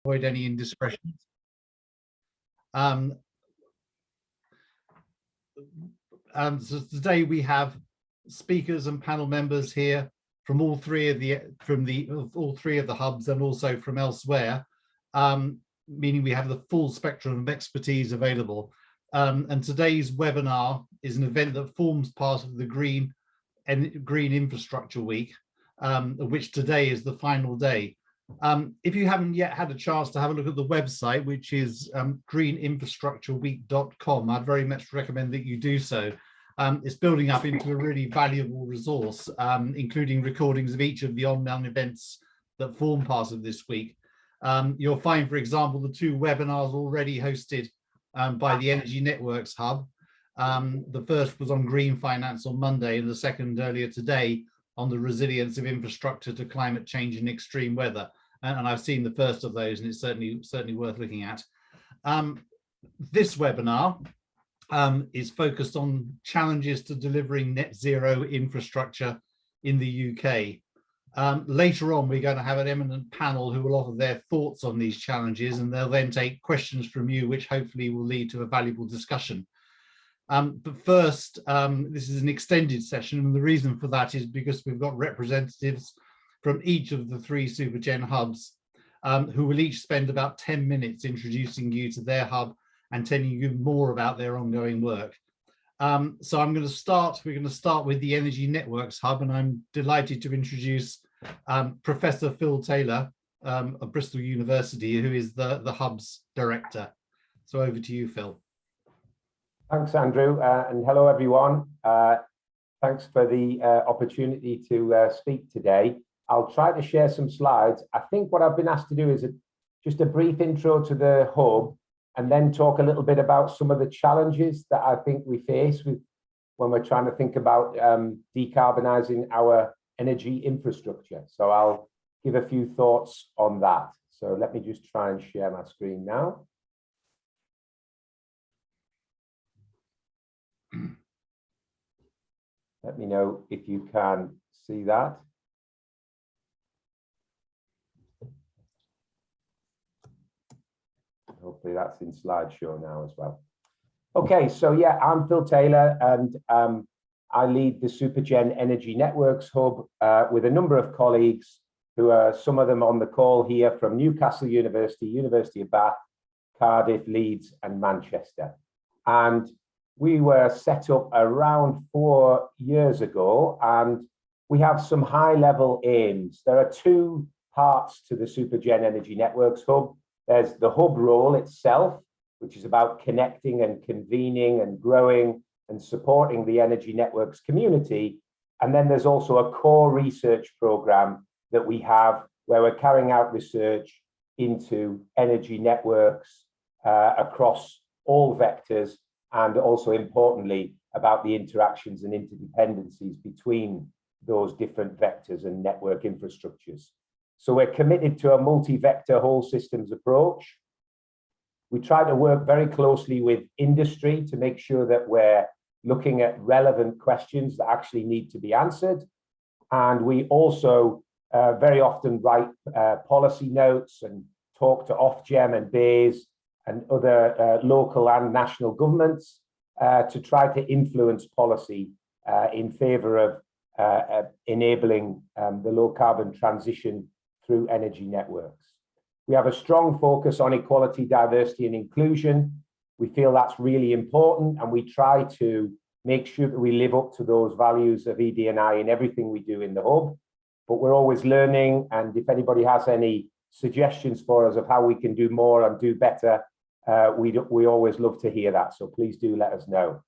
avoid any indiscretions. So today we have speakers and panel members here from all three of the hubs and also from elsewhere, meaning we have the full spectrum of expertise available. And today's webinar is an event that forms part of the Green Infrastructure Week, of which today is the final day. If you haven't yet had a chance to have a look at the website, which is greeninfrastructureweek.com, I'd very much recommend that you do so. It's building up into a really valuable resource, including recordings of each of the online events that form part of this week. You'll find, for example, the 2 webinars already hosted by the Energy Networks Hub. The first was on green finance on Monday, and the second earlier today on the resilience of infrastructure to climate change and extreme weather. And I've seen the first of those, and it's certainly worth looking at. This webinar is focused on challenges to delivering net zero infrastructure in the UK. Later on, we're going to have an eminent panel who will offer their thoughts on these challenges, and they'll then take questions from you, which hopefully will lead to a valuable discussion. But first, this is an extended session, and the reason for that is because we've got representatives from each of the 3 Supergen hubs who will each spend about 10 minutes introducing you to their hub and telling you more about their ongoing work. So we're going to start with the Energy Networks Hub, and I'm delighted to introduce Professor Phil Taylor of Bristol University, who is the hub's director. So over to you, Phil. Thanks, Andrew, and hello, everyone. Thanks for the opportunity to speak today. I'll try to share some slides. I think what I've been asked to do is just a brief intro to the hub, and then talk a little bit about some of the challenges that I think we face when we're trying to think about decarbonising our energy infrastructure. So I'll give a few thoughts on that. So let me just try and share my screen now. Let me know if you can see that. Hopefully that's in slideshow now as well. Okay, so yeah, I'm Phil Taylor, and I lead the Supergen Energy Networks Hub with a number of colleagues who are, some of them on the call here, from Newcastle University, University of Bath, Cardiff, Leeds, and Manchester. And we were set up around 4 years ago, and we have some high-level aims. There are 2 parts to the Supergen Energy Networks Hub. There's the hub role itself, which is about connecting and convening and growing and supporting the energy networks community. And then there's also a core research program that we have where we're carrying out research into energy networks across all vectors, and also importantly about the interactions and interdependencies between those different vectors and network infrastructures. So we're committed to a multi-vector whole systems approach. We try to work very closely with industry to make sure that we're looking at relevant questions that actually need to be answered. And we also very often write policy notes and talk to Ofgem and BEIS and other local and national governments to try to influence policy in favour of enabling the low carbon transition through energy networks. We have a strong focus on equality, diversity, and inclusion. We feel that's really important, and we try to make sure that we live up to those values of ED&I in everything we do in the hub. But we're always learning, and if anybody has any suggestions for us of how we can do more and do better, we always love to hear that. So please do let us know.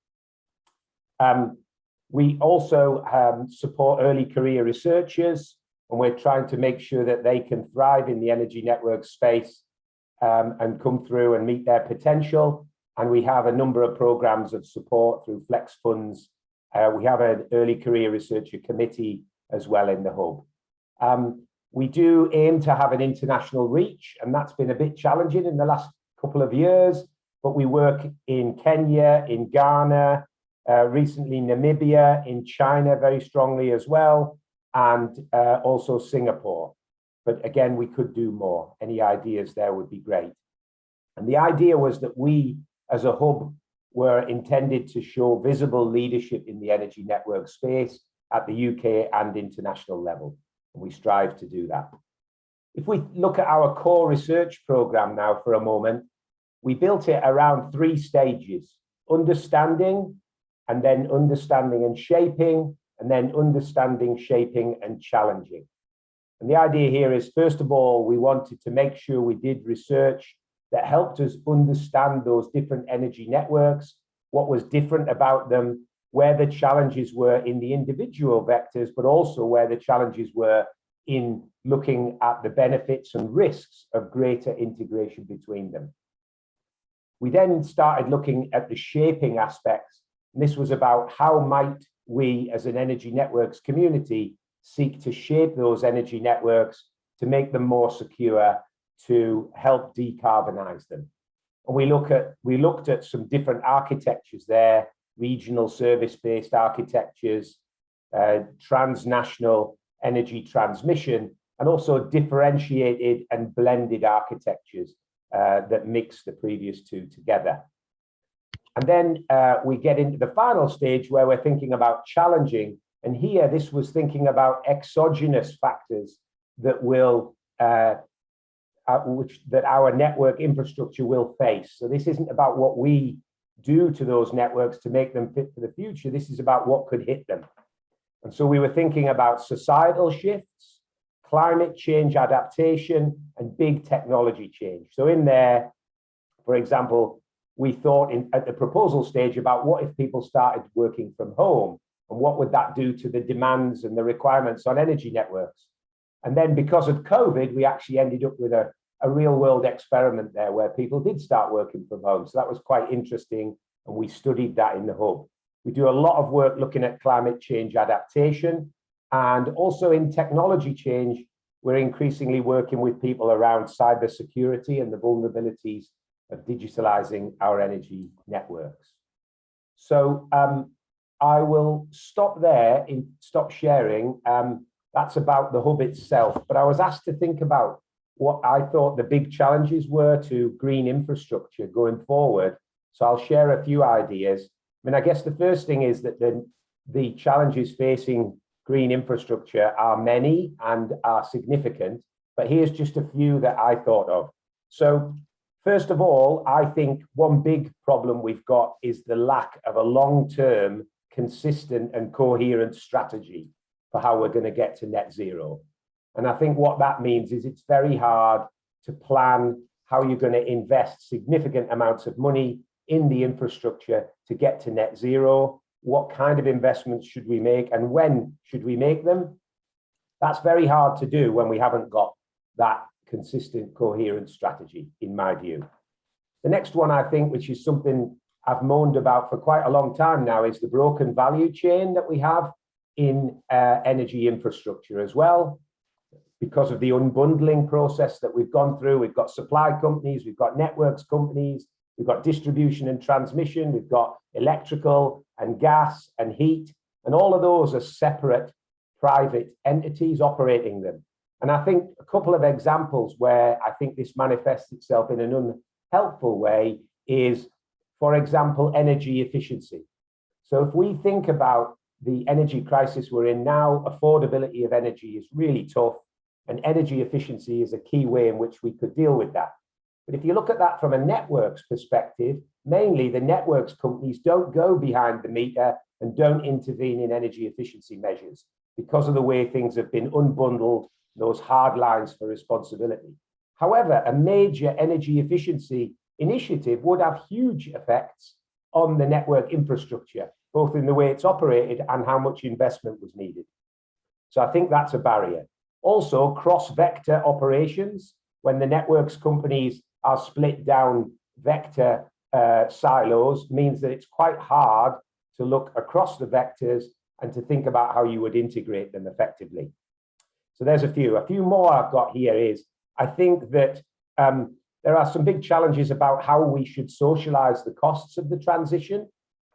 We also support early career researchers, and we're trying to make sure that they can thrive in the energy network space and come through and meet their potential. And we have a number of programs of support through flex funds. We have an early career researcher committee as well in the hub. We do aim to have an international reach, and that's been a bit challenging in the last couple of years, but we work in Kenya, in Ghana, recently Namibia, in China very strongly as well, and also Singapore. but again, we could do more. Any ideas there would be great. And the idea was that we, as a hub, were intended to show visible leadership in the energy network space at the UK and international level. And we strive to do that. If we look at our core research program now for a moment, we built it around 3 stages: understanding, and then understanding and shaping, and then understanding, shaping, and challenging. And the idea here is, first of all, we wanted to make sure we did research that helped us understand those different energy networks, what was different about them, where the challenges were in the individual vectors, but also where the challenges were in looking at the benefits and risks of greater integration between them. We then started looking at the shaping aspects. And this was about how might we, as an energy networks community, seek to shape those energy networks to make them more secure, to help decarbonize them. And we looked at some different architectures there: regional service-based architectures, transnational energy transmission, and also differentiated and blended architectures that mix the previous 2 together. And then we get into the final stage where we're thinking about challenging. And here, this was thinking about exogenous factors that will that our network infrastructure will face. So this isn't about what we do to those networks to make them fit for the future. This is about what could hit them. And so we were thinking about societal shifts, climate change adaptation, and big technology change. So in there, for example, we thought at the proposal stage about what if people started working from home, and what would that do to the demands and the requirements on energy networks? And then because of COVID, we actually ended up with a real world experiment there where people did start working from home. So that was quite interesting. And we studied that in the hub. We do a lot of work looking at climate change adaptation, and also in technology change, we're increasingly working with people around cybersecurity and the vulnerabilities of digitalizing our energy networks. So I will stop there, stop sharing. That's about the hub itself, but I was asked to think about what I thought the big challenges were to green infrastructure going forward. So I'll share a few ideas. I mean, I guess the first thing is that the challenges facing green infrastructure are many and are significant, but here's just a few that I thought of. So first of all, I think one big problem we've got is the lack of a long-term, consistent and coherent strategy for how we're going to get to net zero. And I think what that means is it's very hard to plan how you're going to invest significant amounts of money in the infrastructure to get to net zero. What kind of investments should we make and when should we make them? That's very hard to do when we haven't got that consistent, coherent strategy, in my view. The next one, I think, which is something I've moaned about for quite a long time now, is the broken value chain that we have in energy infrastructure as well. Because of the unbundling process that we've gone through, we've got supply companies, we've got networks companies, we've got distribution and transmission, we've got electrical and gas and heat, and all of those are separate private entities operating them. And I think a couple of examples where I think this manifests itself in an unhelpful way is, for example, energy efficiency. So if we think about the energy crisis we're in now, affordability of energy is really tough, and energy efficiency is a key way in which we could deal with that. But if you look at that from a networks perspective, mainly the networks companies don't go behind the meter and don't intervene in energy efficiency measures because of the way things have been unbundled, those hard lines for responsibility. However, a major energy efficiency initiative would have huge effects on the network infrastructure, both in the way it's operated and how much investment was needed. So I think that's a barrier. Also, cross-vector operations, when the networks companies are split down vector silos, means that it's quite hard to look across the vectors and to think about how you would integrate them effectively. So there's a few more I've got here is, I think that there are some big challenges about how we should socialize the costs of the transition.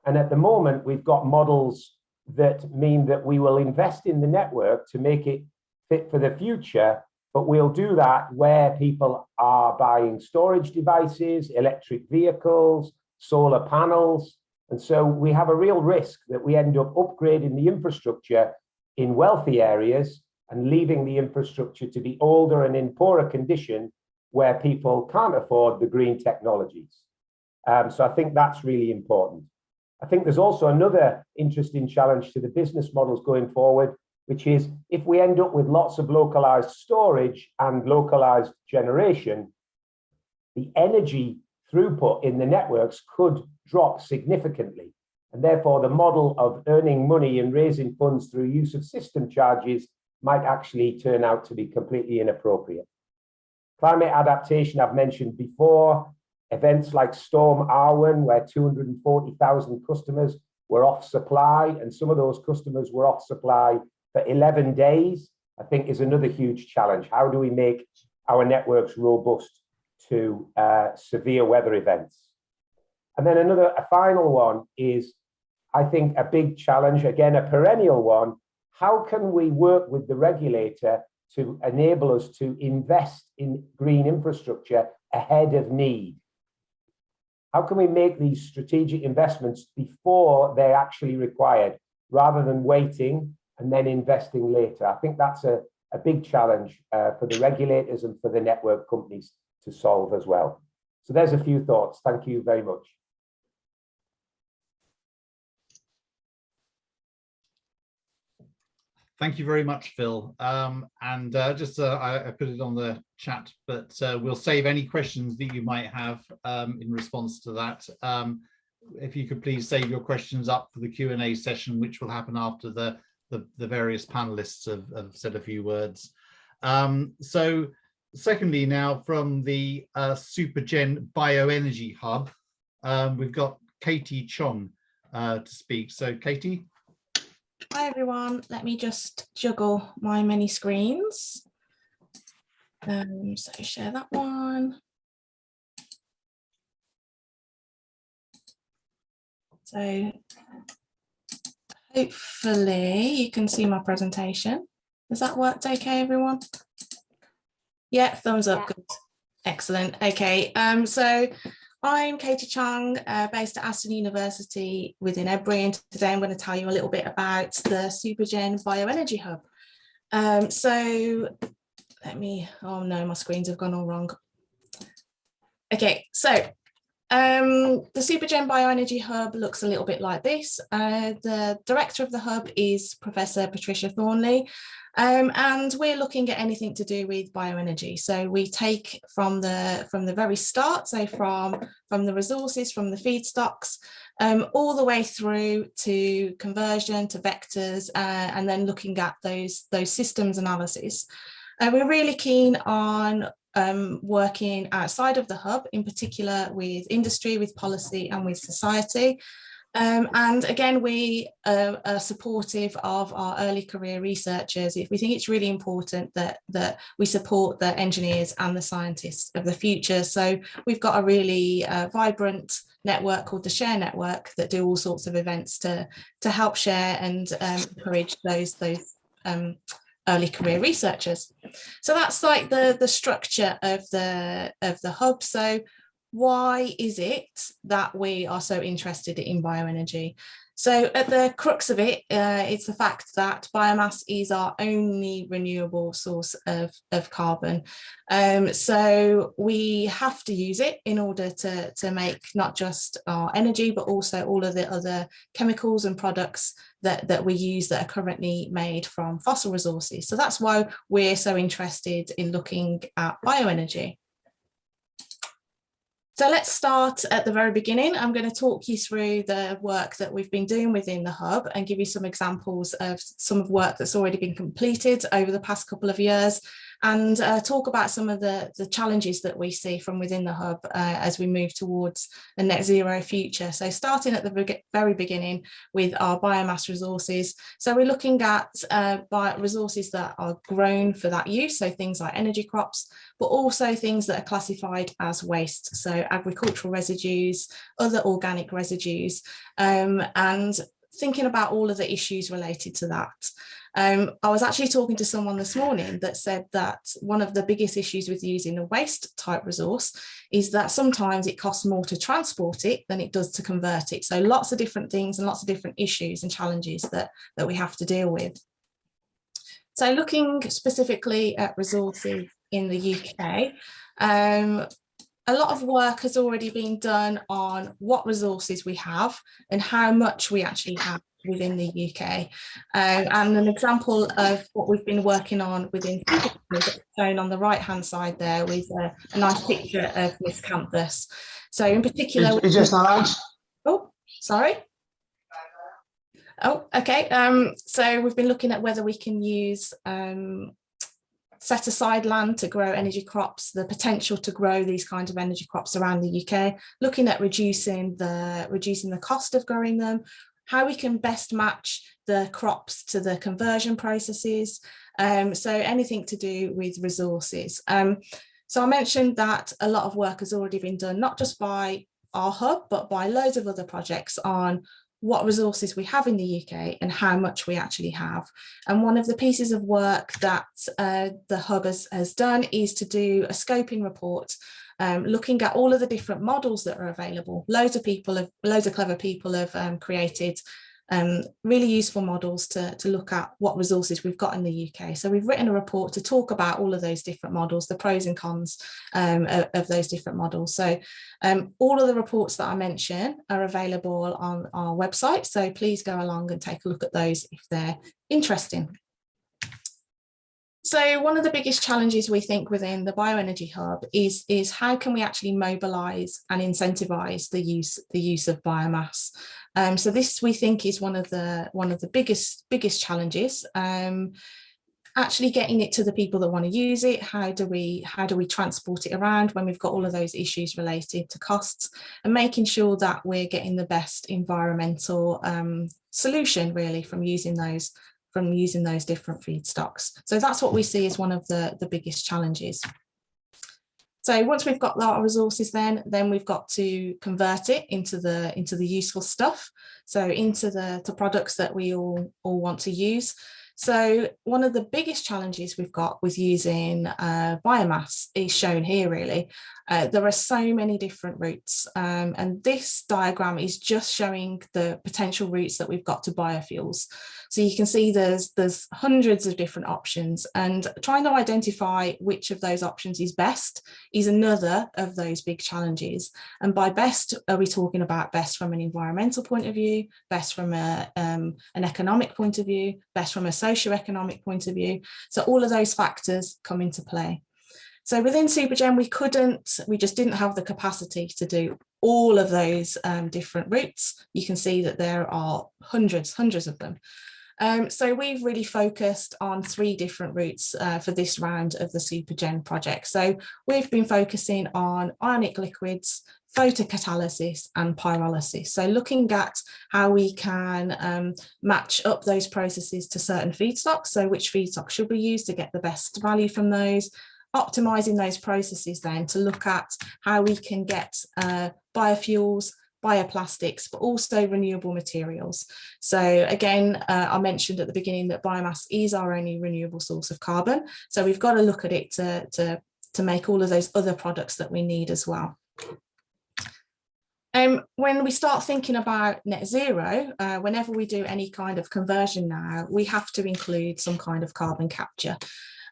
And at the moment, we've got models that mean that we will invest in the network to make it fit for the future, but we'll do that where people are buying storage devices, electric vehicles, solar panels. And so we have a real risk that we end up upgrading the infrastructure in wealthy areas and leaving the infrastructure to be older and in poorer condition where people can't afford the green technologies. So I think that's really important. I think there's also another interesting challenge to the business models going forward, which is if we end up with lots of localized storage and localized generation, the energy throughput in the networks could drop significantly. And therefore, the model of earning money and raising funds through use of system charges might actually turn out to be completely inappropriate. Climate adaptation, I've mentioned before, events like Storm Arwen, where 240,000 customers were off supply, and some of those customers were off supply for 11 days, I think is another huge challenge. How do we make our networks robust to severe weather events? And then a final one is, I think, a big challenge, again, a perennial one. How can we work with the regulator to enable us to invest in green infrastructure ahead of need? How can we make these strategic investments before they're actually required, rather than waiting and then investing later? I think that's a big challenge for the regulators and for the network companies to solve as well. So there's a few thoughts. Thank you very much. Thank you very much, Phil. I put it on the chat, but we'll save any questions that you might have in response to that. If you could please save your questions up for the Q&A session, which will happen after the various panelists have said a few words. So secondly, now from the Supergen Bioenergy Hub, we've got Katie Chong to speak. So Katie. Hi everyone, let me just juggle my many screens. So share that one. So hopefully you can see my presentation. Has that worked okay, everyone? Yeah, thumbs up, good. Excellent, okay. So I'm Katie Chong, based at Aston University within Edbury, and today I'm going to tell you a little bit about the Supergen Bioenergy Hub. So let me, oh no, my screens have gone all wrong. Okay, so the Supergen Bioenergy Hub looks a little bit like this. The director of the hub is Professor Patricia Thornley, and we're looking at anything to do with bioenergy. So we take from the very start, so from the resources, from the feedstocks, all the way through to conversion, to vectors, and then looking at those systems analysis. We're really keen on working outside of the hub, in particular with industry, with policy and with society. And again, we are supportive of our early career researchers. We think it's really important that we support the engineers and the scientists of the future. So we've got a really vibrant network called the Share Network that do all sorts of events to help share and encourage those early career researchers. So that's like the structure of the hub. So why is it that we are so interested in bioenergy? So at the crux of it, it's the fact that biomass is our only renewable source of carbon. So we have to use it in order to make not just our energy, but also all of the other chemicals and products that we use that are currently made from fossil resources. So that's why we're so interested in looking at bioenergy. So let's start at the very beginning. I'm going to talk you through the work that we've been doing within the hub and give you some examples of some of work that's already been completed over the past couple of years, and talk about some of the challenges that we see from within the hub as we move towards a net zero future. So starting at the very beginning with our biomass resources. So we're looking at resources that are grown for that use, so things like energy crops, but also things that are classified as waste, so agricultural residues, other organic residues, and thinking about all of the issues related to that. I was actually talking to someone this morning that said that one of the biggest issues with using a waste type resource is that sometimes it costs more to transport it than it does to convert it. So lots of different things and lots of different issues and challenges that we have to deal with. So looking specifically at resources in the UK, a lot of work has already been done on what resources we have and how much we actually have within the UK. And an example of what we've been working on within Supergen, shown on the right hand side there, with a nice picture of Miss Campus. So in particular, It's just not. Oh, sorry. Oh, okay. So we've been looking at whether we can use set aside land to grow energy crops, the potential to grow these kinds of energy crops around the UK, looking at reducing the cost of growing them, how we can best match the crops to the conversion processes. So anything to do with resources. So I mentioned that a lot of work has already been done, not just by our hub, but by loads of other projects on what resources we have in the UK and how much we actually have. And one of the pieces of work that the hub has done is to do a scoping report, looking at all of the different models that are available. Loads of clever people have created really useful models to look at what resources we've got in the UK. So we've written a report to talk about all of those different models, the pros and cons of those different models. So all of the reports that I mentioned are available on our website. So please go along and take a look at those if they're interesting. So one of the biggest challenges we think within the Bioenergy Hub is how can we actually mobilise and incentivise the use of biomass. So this, we think, is one of the biggest challenges. Actually getting it to the people that want to use it. How do we transport it around when we've got all of those issues related to costs, and making sure that we're getting the best environmental solution really from using those different feedstocks. So that's what we see as one of the biggest challenges. So once we've got our resources, then we've got to convert it into the useful stuff, so into the products that we all want to use. So one of the biggest challenges we've got with using biomass is shown here really. There are so many different routes, and this diagram is just showing the potential routes that we've got to biofuels. So you can see there's hundreds of different options, and trying to identify which of those options is best is another of those big challenges. And by best, are we talking about best from an environmental point of view, best from an economic point of view, best from a socio-economic point of view? So all of those factors come into play. So within Supergen, we just didn't have the capacity to do all of those different routes. You can see that there are hundreds of them. So we've really focused on 3 different routes for this round of the Supergen project. So we've been focusing on ionic liquids, photocatalysis and pyrolysis. So looking at how we can match up those processes to certain feedstocks. So which feedstock should we use to get the best value from those? Optimizing those processes then to look at how we can get biofuels, bioplastics, but also renewable materials. So again, I mentioned at the beginning that biomass is our only renewable source of carbon. So we've got to look at it to make all of those other products that we need as well. When we start thinking about net zero, whenever we do any kind of conversion now, we have to include some kind of carbon capture.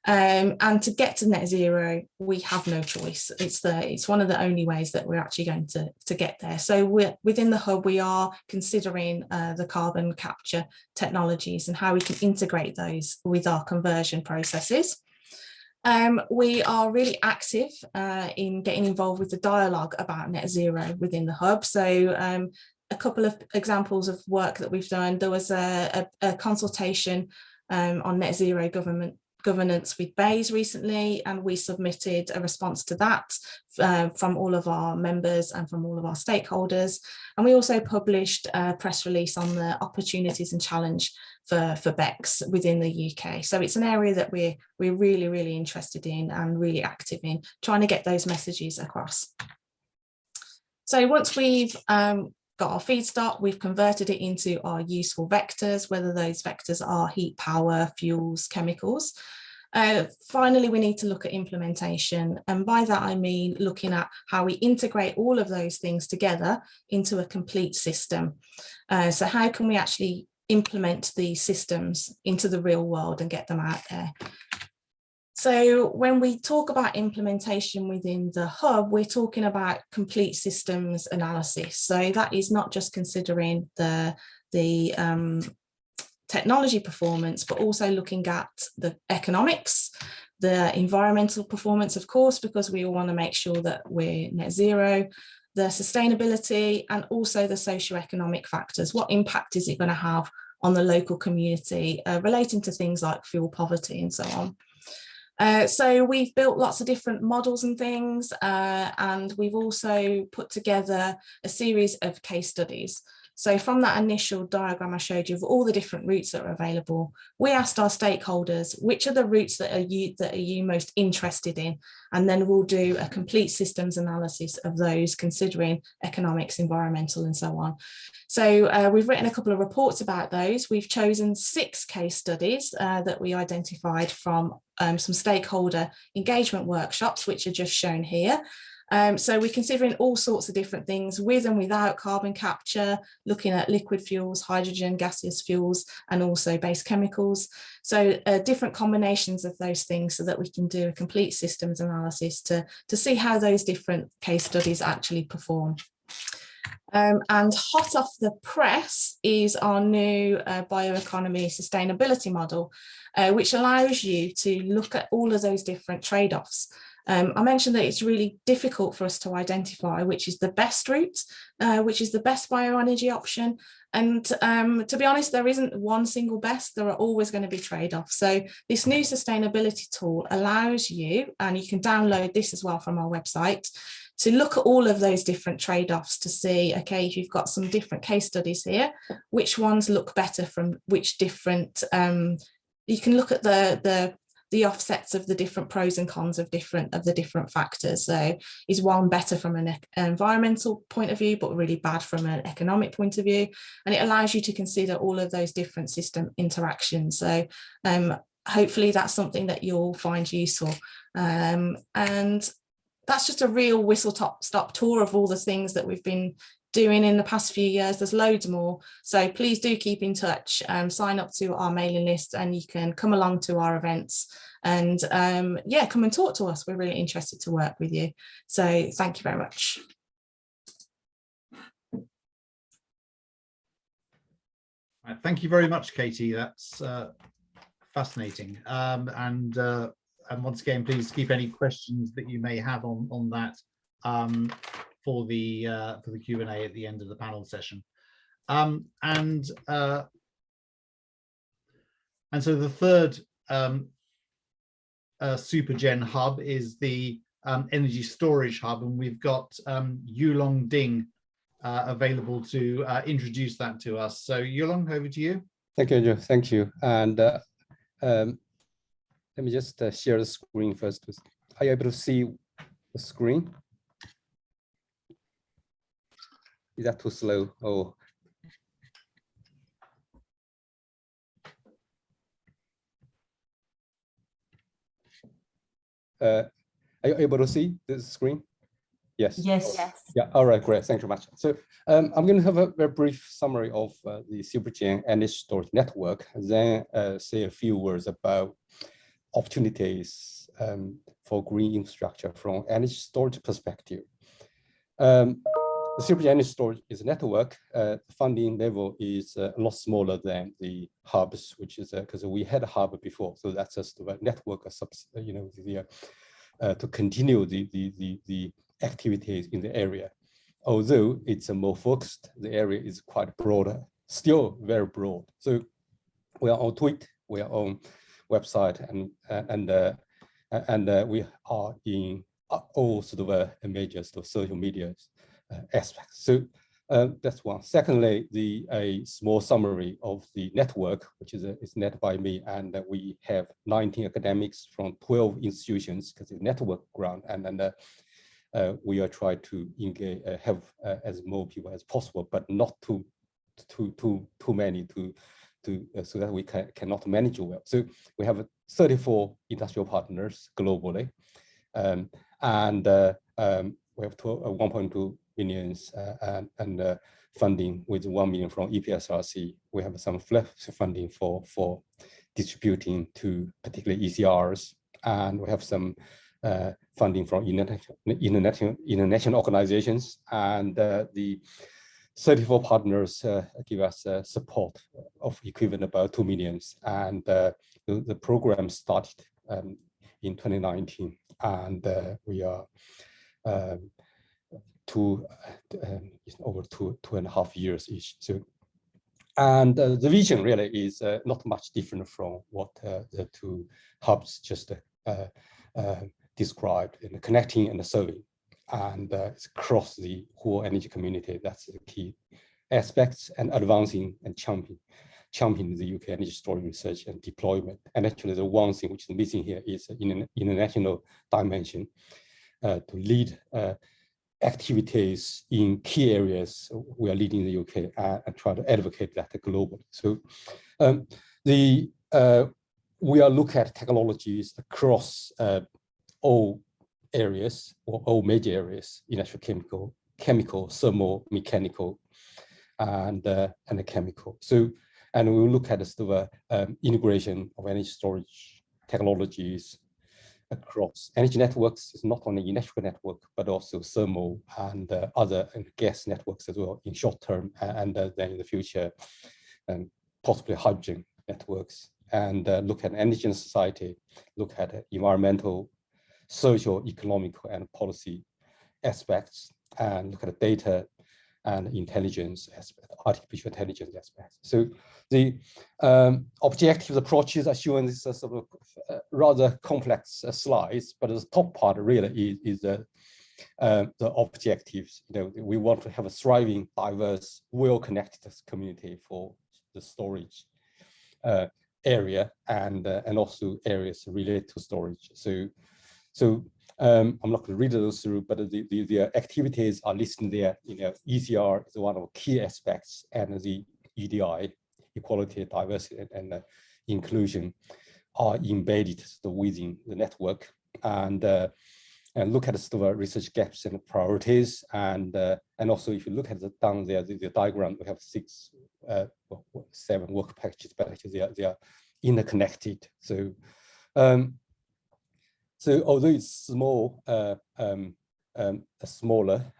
And to get to net zero, we have no choice. It's one of the only ways that we're actually going to get there. So within the hub, we are considering the carbon capture technologies and how we can integrate those with our conversion processes. We are really active in getting involved with the dialogue about net zero within the hub. So a couple of examples of work that we've done. There was a consultation on net zero governance with BEIS recently, and we submitted a response to that from all of our members and from all of our stakeholders. And we also published a press release on the opportunities and challenge for BECCS within the UK. So it's an area that we're really, really interested in and really active in, trying to get those messages across. So once we've got our feedstock, we've converted it into our useful vectors, whether those vectors are heat, power, fuels, chemicals. Finally, we need to look at implementation. And by that, I mean looking at how we integrate all of those things together into a complete system. So how can we actually implement these systems into the real world and get them out there? So when we talk about implementation within the hub, we're talking about complete systems analysis. So that is not just considering the technology performance, but also looking at the economics, the environmental performance, of course, because we all want to make sure that we're net zero, the sustainability, and also the socioeconomic factors. What impact is it going to have on the local community relating to things like fuel poverty and so on? So we've built lots of different models and things, and we've also put together a series of case studies. So from that initial diagram I showed you of all the different routes that are available, we asked our stakeholders, which are the routes that are you most interested in? And then we'll do a complete systems analysis of those, considering economics, environmental, and so on. So we've written a couple of reports about those. We've chosen 6 case studies that we identified from some stakeholder engagement workshops, which are just shown here. So we're considering all sorts of different things with and without carbon capture, looking at liquid fuels, hydrogen, gaseous fuels, and also base chemicals. So different combinations of those things so that we can do a complete systems analysis to see how those different case studies actually perform. And hot off the press is our new bioeconomy sustainability model, which allows you to look at all of those different trade-offs. I mentioned that it's really difficult for us to identify which is the best route, which is the best bioenergy option. And to be honest, there isn't one single best, there are always going to be trade-offs. So this new sustainability tool allows you, and you can download this as well from our website, to look at all of those different trade-offs to see, okay, if you've got some different case studies here, which ones look better from which different, you can look at the offsets of the different pros and cons of the different factors. So is one better from an environmental point of view, but really bad from an economic point of view? And it allows you to consider all of those different system interactions. So hopefully that's something that you'll find useful. And that's just a real whistle-stop tour of all the things that we've been doing in the past few years. There's loads more. So please do keep in touch, sign up to our mailing list, and you can come along to our events and yeah, come and talk to us. We're really interested to work with you. So thank you very much. Thank you very much, Katie. That's fascinating. And once again, please keep any questions that you may have on that for the Q&A at the end of the panel session. And so the third Supergen hub is the energy storage hub, and we've got Yulong Ding available to introduce that to us. So Yulong, over to you. Thank you, Andrew. Thank you. And let me just share the screen first. Are you able to see the screen? Is that too slow? Oh. Are you able to see the screen? Yes. Yes. Yes. Yeah. All right. Great. Thank you very much. So I'm going to have a very brief summary of the Supergen Energy Storage Network, and then say a few words about opportunities for green infrastructure from energy storage perspective. The Supergen Energy Storage is a network. Funding level is a lot smaller than the hubs, which is because we had a hub before, so that's just a network, to continue the activities in the area. Although it's more focused, the area is quite broader, still very broad. So we are on Twitter, we are on website, and we are in all sort of major social media aspects. So that's one. Secondly, a small summary of the network, which is led by me, and we have 19 academics from 12 institutions because it's network ground, and then we are trying to engage, have as more people as possible, but not too many so that we cannot manage well. So we have 34 industrial partners globally, and we have 1.2 million and funding with 1 million from EPSRC. We have some flex funding for distributing to particularly ECRs, and we have some funding from international organizations, and the 34 partners give us support of equivalent about 2 million, and the program started in 2019, and we are over two and a half years each. So, and the vision really is not much different from what the two hubs just described in the connecting and the serving, and it's across the whole energy community. That's the key aspects, and advancing and championing the UK energy storage research and deployment. And actually the one thing which is missing here is in an international dimension to lead activities in key areas. We are leading the UK and try to advocate that globally. So we are looking at technologies across all areas, or all major areas: electrochemical, chemical, thermal, mechanical, and the chemical. So, and we will look at the sort of integration of energy storage technologies across energy networks. It's not only electrical network, but also thermal and other gas networks as well in short term, and then in the future, possibly hydrogen networks. And look at energy and society, look at environmental, social, economical, and policy aspects, and look at data and intelligence aspect, artificial intelligence aspects. So the objective approaches are shown this sort of rather complex slides, but the top part really is the objectives. We want to have a thriving, diverse, well-connected community for the storage area, and also areas related to storage. So I'm not going to read those through, but the activities are listed there. ECR is one of the key aspects, and the EDI, equality, diversity, and inclusion, are embedded within the network, and look at the research gaps and priorities, and also if you look at down there, the diagram, we have 7 work packages, but actually they are interconnected. So so although it's small, a smaller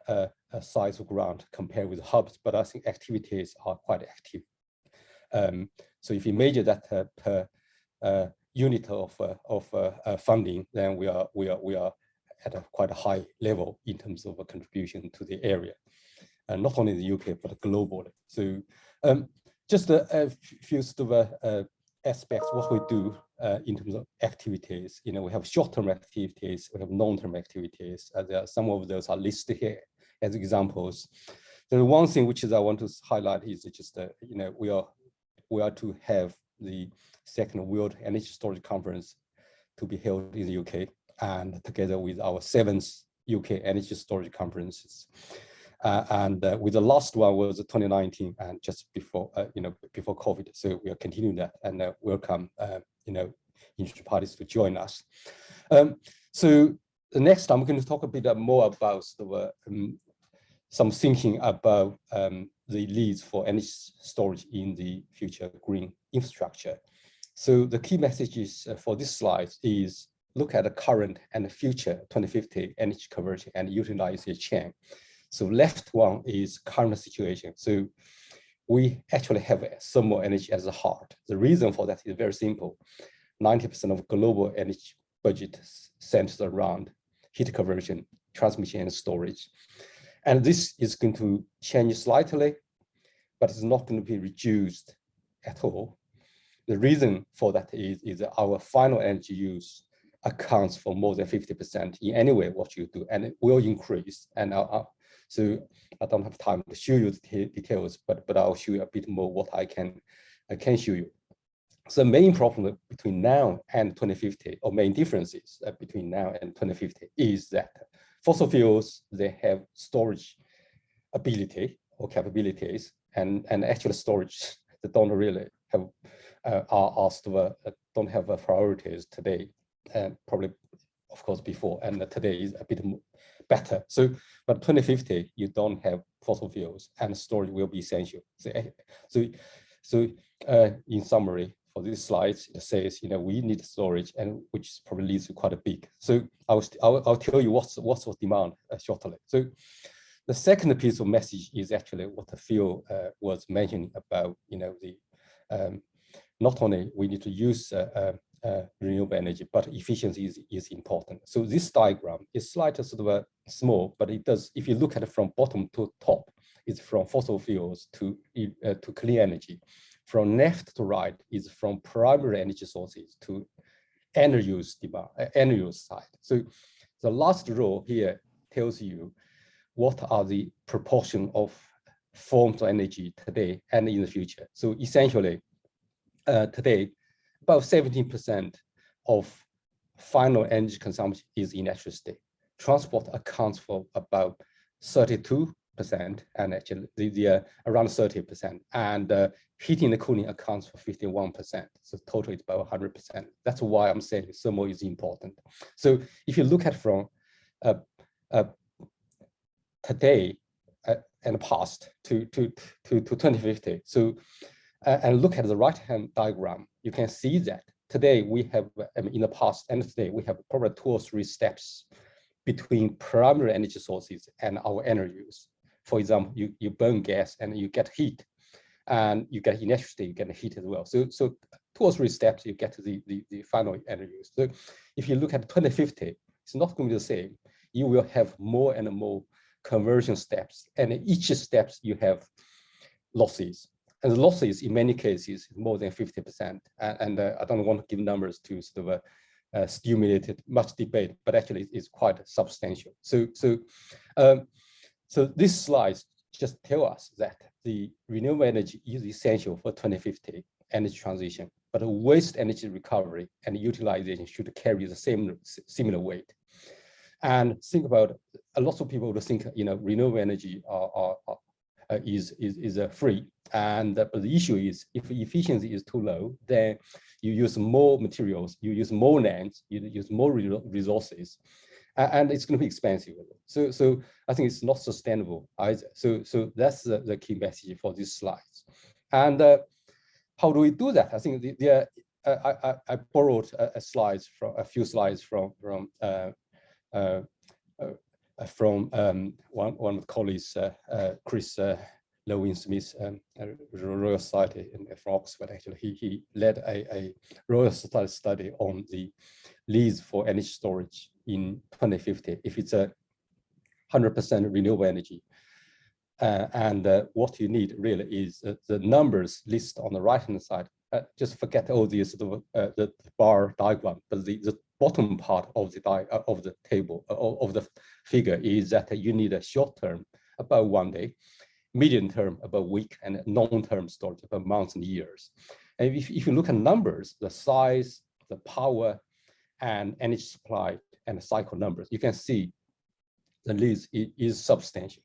size of grant compared with hubs, but I think activities are quite active. So if you measure that per unit of funding, then we are at a quite a high level in terms of a contribution to the area, not only in the UK but globally. So just a few sort of aspects what we do in terms of activities. We have short-term activities, we have long-term activities. Some of those are listed here as examples. The one thing which is I want to highlight is just we are to have the second World Energy Storage Conference to be held in the UK, and together with our 7th UK Energy Storage Conferences. And with the last one was 2019, and just before before COVID. So we are continuing that, and welcome industry parties to join us. So the next I'm going to talk a bit more about some thinking about the needs for energy storage in the future green infrastructure. So the key messages for this slide is look at the current and the future 2050 energy conversion and utilization chain. So left one is current situation. So we actually have thermal energy as a heart. The reason for that is very simple. 90% of global energy budget centers around heat conversion, transmission, and storage. And this is going to change slightly, but it's not going to be reduced at all. The reason for that is that our final energy use accounts for more than 50% in any way what you do, and it will increase. And so I don't have time to show you the details, but I'll show you a bit more what I can show you. So the main problem between now and 2050, or main differences between now and 2050, is that fossil fuels, they have storage ability or capabilities, and actual storage that don't really have don't have priorities today, and probably of course before, and today is a bit better. So, but 2050 you don't have fossil fuels, and storage will be essential. So in summary, for these slides, it says, we need storage, and which probably leads to quite a big. So I'll tell you what's the demand shortly. So the second piece of message is actually what Phil was mentioning about, not only we need to use renewable energy, but efficiency is important. So this diagram is slightly sort of small, but it does, if you look at it from bottom to top, it's from fossil fuels to clean energy. From left to right is from primary energy sources to energy use demand, energy use side. So the last row here tells you what are the proportion of forms of energy today and in the future. So essentially, today, about 17% of final energy consumption is in electricity. Transport accounts for about 32%, and actually around 30%, and heating and cooling accounts for 51%. So total is about 100%. That's why I'm saying thermal is important. So if you look at from today and past to 2050, so and look at the right-hand diagram, you can see that today we have, in the past and today, we have probably 2 or 3 steps between primary energy sources and our energy use. For example, you burn gas and you get heat, and you get electricity, you get heat as well. So 2 or 3 steps, you get to the final energy use. So if you look at 2050, it's not going to be the same. You will have more and more conversion steps, and in each steps you have losses. And the losses in many cases more than 50%. And I don't want to give numbers to sort of stimulate much debate, but actually it's quite substantial. So these slides just tell us that the renewable energy is essential for 2050 energy transition, but waste energy recovery and utilization should carry the similar weight. And think about, a lot of people would think, renewable energy is free, and but the issue is, if efficiency is too low, then you use more materials, you use more land, you use more resources, and it's going to be expensive. So I think it's not sustainable either. So that's the key message for these slides. And how do we do that? I think I borrowed a few slides from one of the colleagues, Chris Lewin-Smith, Royal Society from Oxford. Actually, he led a Royal Society study on the needs for energy storage in 2050, if it's 100% renewable energy. And what you need really is the numbers listed on the right-hand side. Just forget all these the bar diagram, but the bottom part of the table of the figure is that you need a short term, about 1 day, medium term, about a week, and long-term storage, about months and years. And if you look at numbers, the size, the power, and energy supply and cycle numbers, you can see the needs is substantial.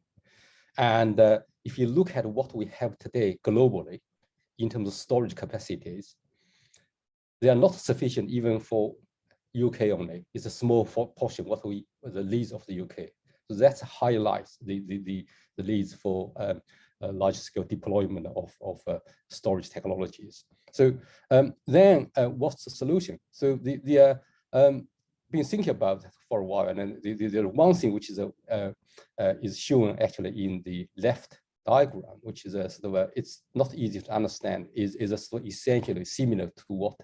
And if you look at what we have today globally in terms of storage capacities, they are not sufficient even for UK only. It's a small portion the needs of the UK. So that highlights the needs for large-scale deployment of storage technologies. So then what's the solution? So been thinking about that for a while, and then the one thing which is shown actually in the left diagram, which is it's not easy to understand, is essentially similar to what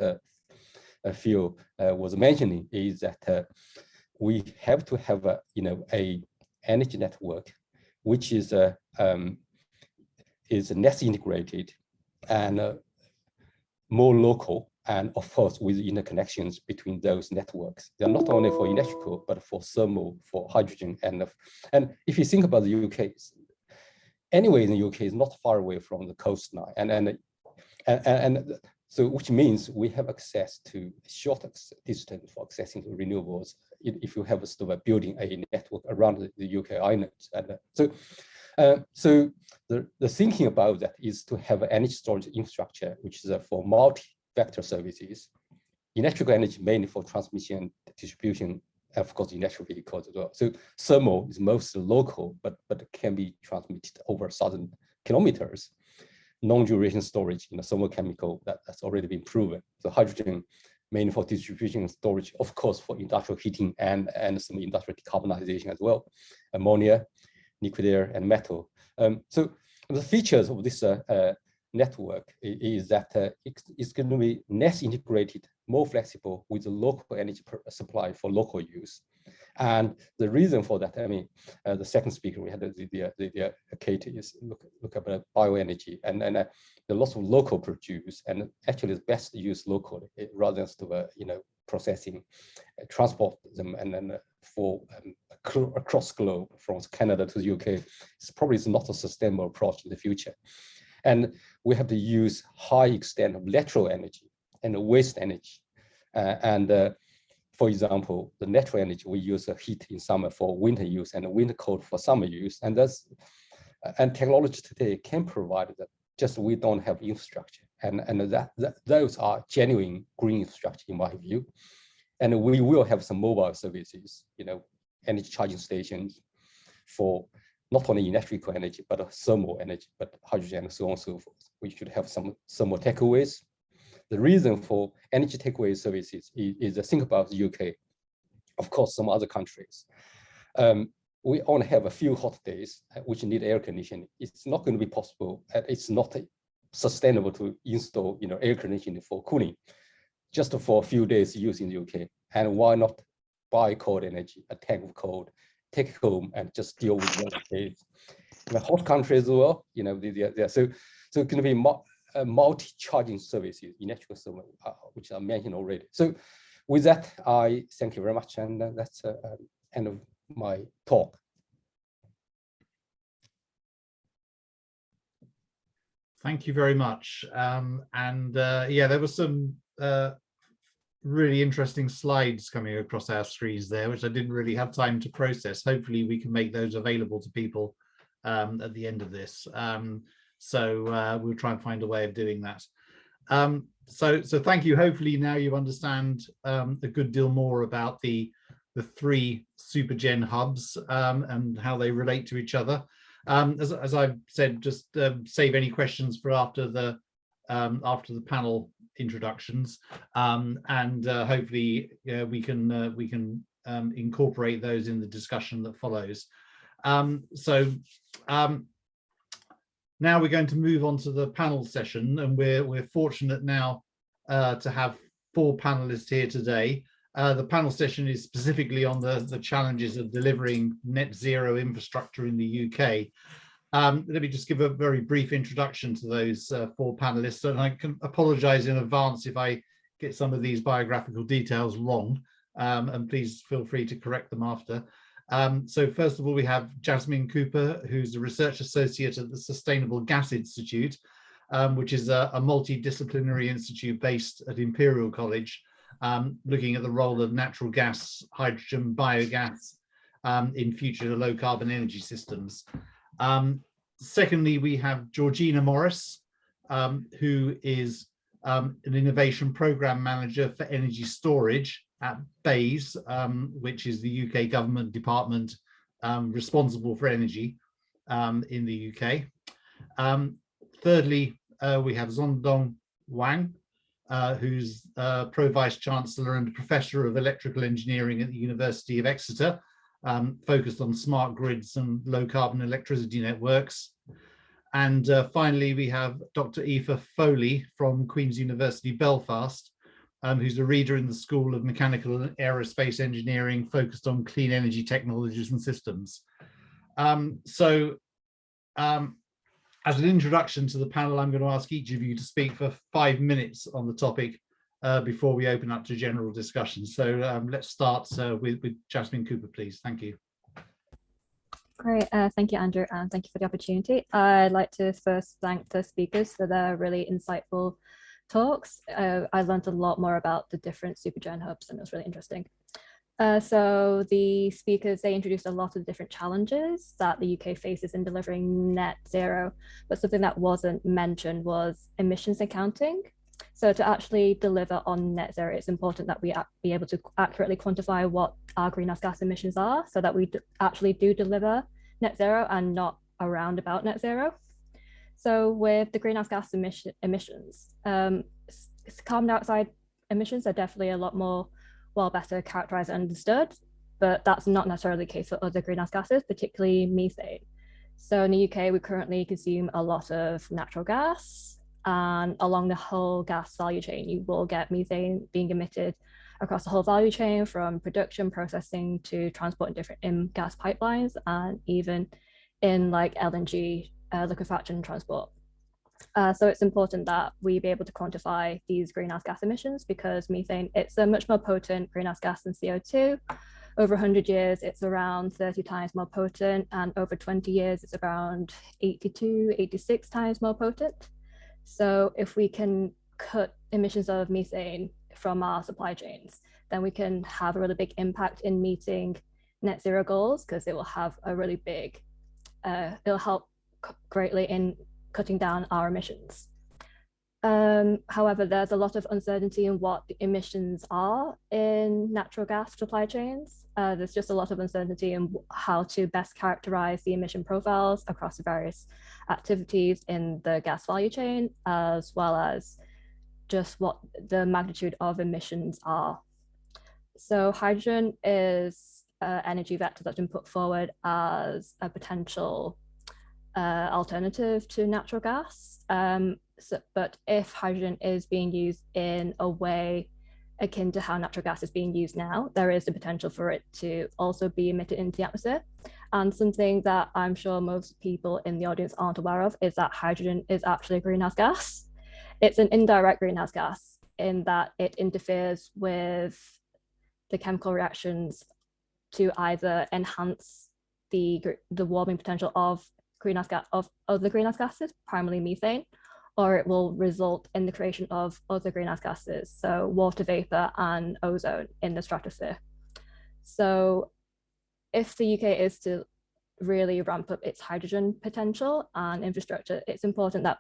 Phil was mentioning, is that we have to have a energy network which is less integrated and more local, and of course with interconnections between those networks. They're not only for electrical, but for thermal, for hydrogen, and if you think about the UK, anyway, in the UK is not far away from the coastline, and So which means we have access to short distance for accessing to renewables if you have a sort of building a network around the UK islands. And so the thinking about that is to have an energy storage infrastructure, which is for multi-vector services, electrical energy mainly for transmission and distribution, and of course electric vehicles as well. So thermal is mostly local, but can be transmitted over 1,000 kilometers. Non-duration storage in a thermochemical that's already been proven. So hydrogen mainly for distribution and storage, of course, for industrial heating and some industrial decarbonization as well. Ammonia, liquid air, and metal. So the features of this network is that it's going to be less integrated, more flexible with the local energy supply for local use. And the reason for that, I mean, the second speaker we had, Kate, is look at bioenergy, and there are lots of local produce, and actually it's best used locally rather than to processing, transport them, and then for across globe from Canada to the UK. It's probably not a sustainable approach in the future, and we have to use high extent of lateral energy and waste energy, for example, the natural energy we use heat in summer for winter use and winter cold for summer use, and technology today can provide that. Just we don't have infrastructure, and those are genuine green infrastructure in my view, and we will have some mobile services, energy charging stations for not only electrical energy but thermal energy, but hydrogen and so on and so forth. We should have some thermal takeaways. The reason for energy takeaway services is think about the UK, of course, some other countries. We only have a few hot days which need air conditioning. It's not going to be possible. It's not sustainable to install, air conditioning for cooling, just for a few days use in the UK. And why not buy cold energy, a tank of cold, take it home and just deal with those days. In the hot countries as well, so it's going to be multi-charging services, electrical service, which I mentioned already. So with that, I thank you very much, and that's end of my talk. Thank you very much. Yeah, there were some really interesting slides coming across our screens there, which I didn't really have time to process. Hopefully we can make those available to people at the end of this. So we'll try and find a way of doing that. So thank you. Hopefully now you understand a good deal more about the three Supergen hubs and how they relate to each other. As I've said, just save any questions for after the panel introductions, and hopefully we can incorporate those in the discussion that follows. Now we're going to move on to the panel session, and we're fortunate now to have 4 panelists here today. The panel session is specifically on the challenges of delivering net zero infrastructure in the UK. Let me just give a very brief introduction to those 4 panelists, and I can apologize in advance if I get some of these biographical details wrong, and please feel free to correct them after. So first of all, we have Jasmine Cooper, who's a research associate at the Sustainable Gas Institute, which is a multidisciplinary institute based at Imperial College, looking at the role of natural gas, hydrogen, biogas in future low carbon energy systems. Secondly, we have Georgina Morris, who is an innovation program manager for energy storage at BEIS, which is the UK government department responsible for energy in the UK. Thirdly, we have Zhongdong Wang, who's Pro Vice Chancellor and Professor of Electrical Engineering at the University of Exeter, focused on smart grids and low carbon electricity networks. And finally, we have Dr. Aoife Foley from Queen's University Belfast, who's a reader in the School of Mechanical and Aerospace Engineering, focused on clean energy technologies and systems. As an introduction to the panel, I'm going to ask each of you to speak for 5 minutes on the topic before we open up to general discussion. So let's start with Jasmine Cooper, please. Thank you. Great, thank you, Andrew, and thank you for the opportunity. I'd like to first thank the speakers for their really insightful talks. I learned a lot more about the different Supergen hubs, and it was really interesting. So the speakers, they introduced a lot of different challenges that the UK faces in delivering net zero, but something that wasn't mentioned was emissions accounting. So to actually deliver on net zero, it's important that we be able to accurately quantify what our greenhouse gas emissions are so that we actually do deliver net zero and not around about net zero. So with the greenhouse gas emissions, carbon dioxide emissions are definitely a lot more better characterized and understood, but that's not necessarily the case for other greenhouse gases, particularly methane. So in the UK, we currently consume a lot of natural gas, and along the whole gas value chain, you will get methane being emitted across the whole value chain, from production, processing to transport in different gas pipelines, and even in like LNG liquefaction transport. So it's important that we be able to quantify these greenhouse gas emissions, because methane, it's a much more potent greenhouse gas than CO2. Over 100 years, it's around 30 times more potent, and over 20 years, it's around 82, 86 times more potent. So if we can cut emissions of methane from our supply chains, then we can have a really big impact in meeting net zero goals, because it will have a really big, it'll help greatly in cutting down our emissions. However, there's a lot of uncertainty in what the emissions are in natural gas supply chains. There's just a lot of uncertainty in how to best characterize the emission profiles across the various activities in the gas value chain, as well as just what the magnitude of emissions are. So hydrogen is an energy vector that's been put forward as a potential alternative to natural gas. But if hydrogen is being used in a way akin to how natural gas is being used now, there is the potential for it to also be emitted into the atmosphere. And something that I'm sure most people in the audience aren't aware of is that hydrogen is actually a greenhouse gas. It's an indirect greenhouse gas in that it interferes with the chemical reactions to either enhance the warming potential of greenhouse gas of other greenhouse gases, primarily methane, or it will result in the creation of other greenhouse gases, so water vapor and ozone in the stratosphere. So if the UK is to really ramp up its hydrogen potential and infrastructure, it's important that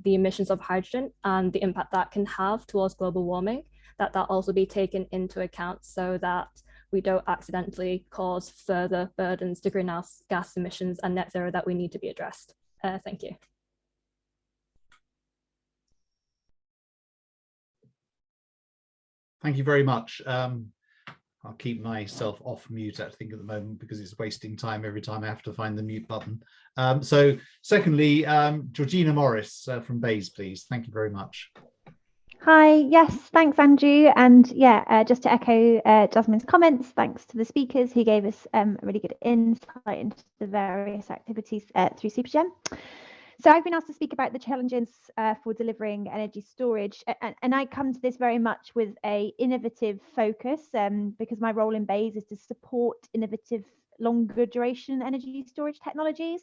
the emissions of hydrogen and the impact that can have towards global warming, that also be taken into account, so that we don't accidentally cause further burdens to greenhouse gas emissions and net zero that we need to be addressed. Thank you. Thank you very much. I'll keep myself off mute, I think, at the moment, because it's wasting time every time I have to find the mute button. So secondly, Georgina Morris from Bayes, please. Thank you very much. Hi, yes, thanks, Andrew. And yeah, just to echo Jasmine's comments, thanks to the speakers who gave us a really good insight into the various activities through Supergen. So I've been asked to speak about the challenges for delivering energy storage, and I come to this very much with an innovative focus, because my role in Bayes is to support innovative longer duration energy storage technologies.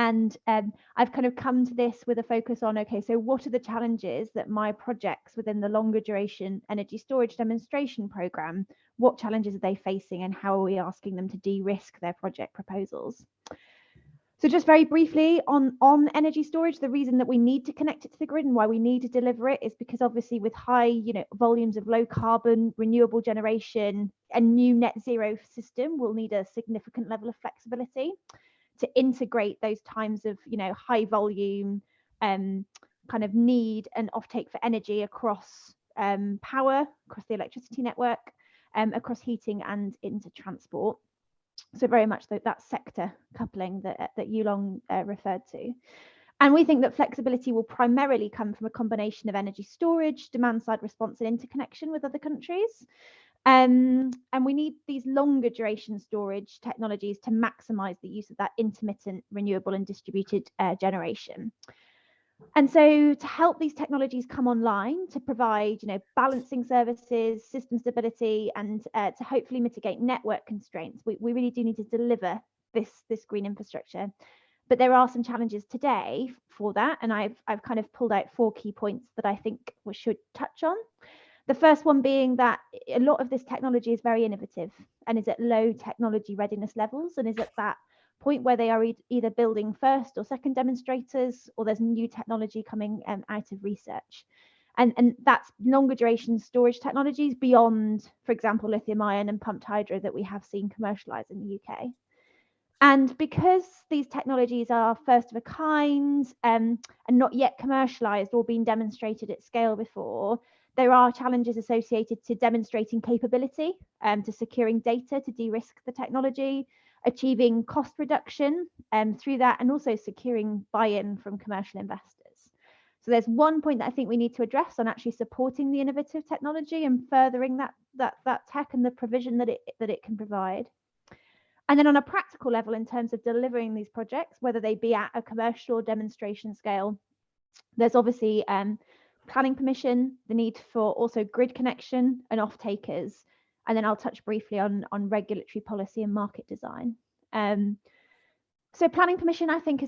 And I've kind of come to this with a focus on, okay, so what are the challenges that my projects within the longer duration energy storage demonstration program, what challenges are they facing, and how are we asking them to de-risk their project proposals? So just very briefly on energy storage, the reason that we need to connect it to the grid and why we need to deliver it is because obviously with high volumes of low carbon renewable generation, a new net zero system will need a significant level of flexibility to integrate those times of high volume kind of need and offtake for energy across power, across the electricity network, across heating and into transport. So very much that sector coupling that Yulong referred to. And we think that flexibility will primarily come from a combination of energy storage, demand side response, and interconnection with other countries. And we need these longer duration storage technologies to maximize the use of that intermittent, renewable and distributed generation. And so to help these technologies come online, to provide balancing services, system stability, and to hopefully mitigate network constraints, we really do need to deliver this green infrastructure. But there are some challenges today for that, and I've kind of pulled out 4 key points that I think we should touch on. The first one being that a lot of this technology is very innovative and is at low technology readiness levels, and is at that point where they are either building first or second demonstrators, or there's new technology coming out of research. And that's longer duration storage technologies beyond, for example, lithium ion and pumped hydro that we have seen commercialized in the UK. And because these technologies are first of a kind and not yet commercialized or been demonstrated at scale before, there are challenges associated to demonstrating capability, to securing data to de-risk the technology, achieving cost reduction through that, and also securing buy-in from commercial investors. So there's one point that I think we need to address on actually supporting the innovative technology and furthering that tech and the provision that it can provide. And then on a practical level, in terms of delivering these projects, whether they be at a commercial or demonstration scale, there's obviously planning permission, the need for also grid connection and off-takers. And then I'll touch briefly on regulatory policy and market design. So planning permission, I think,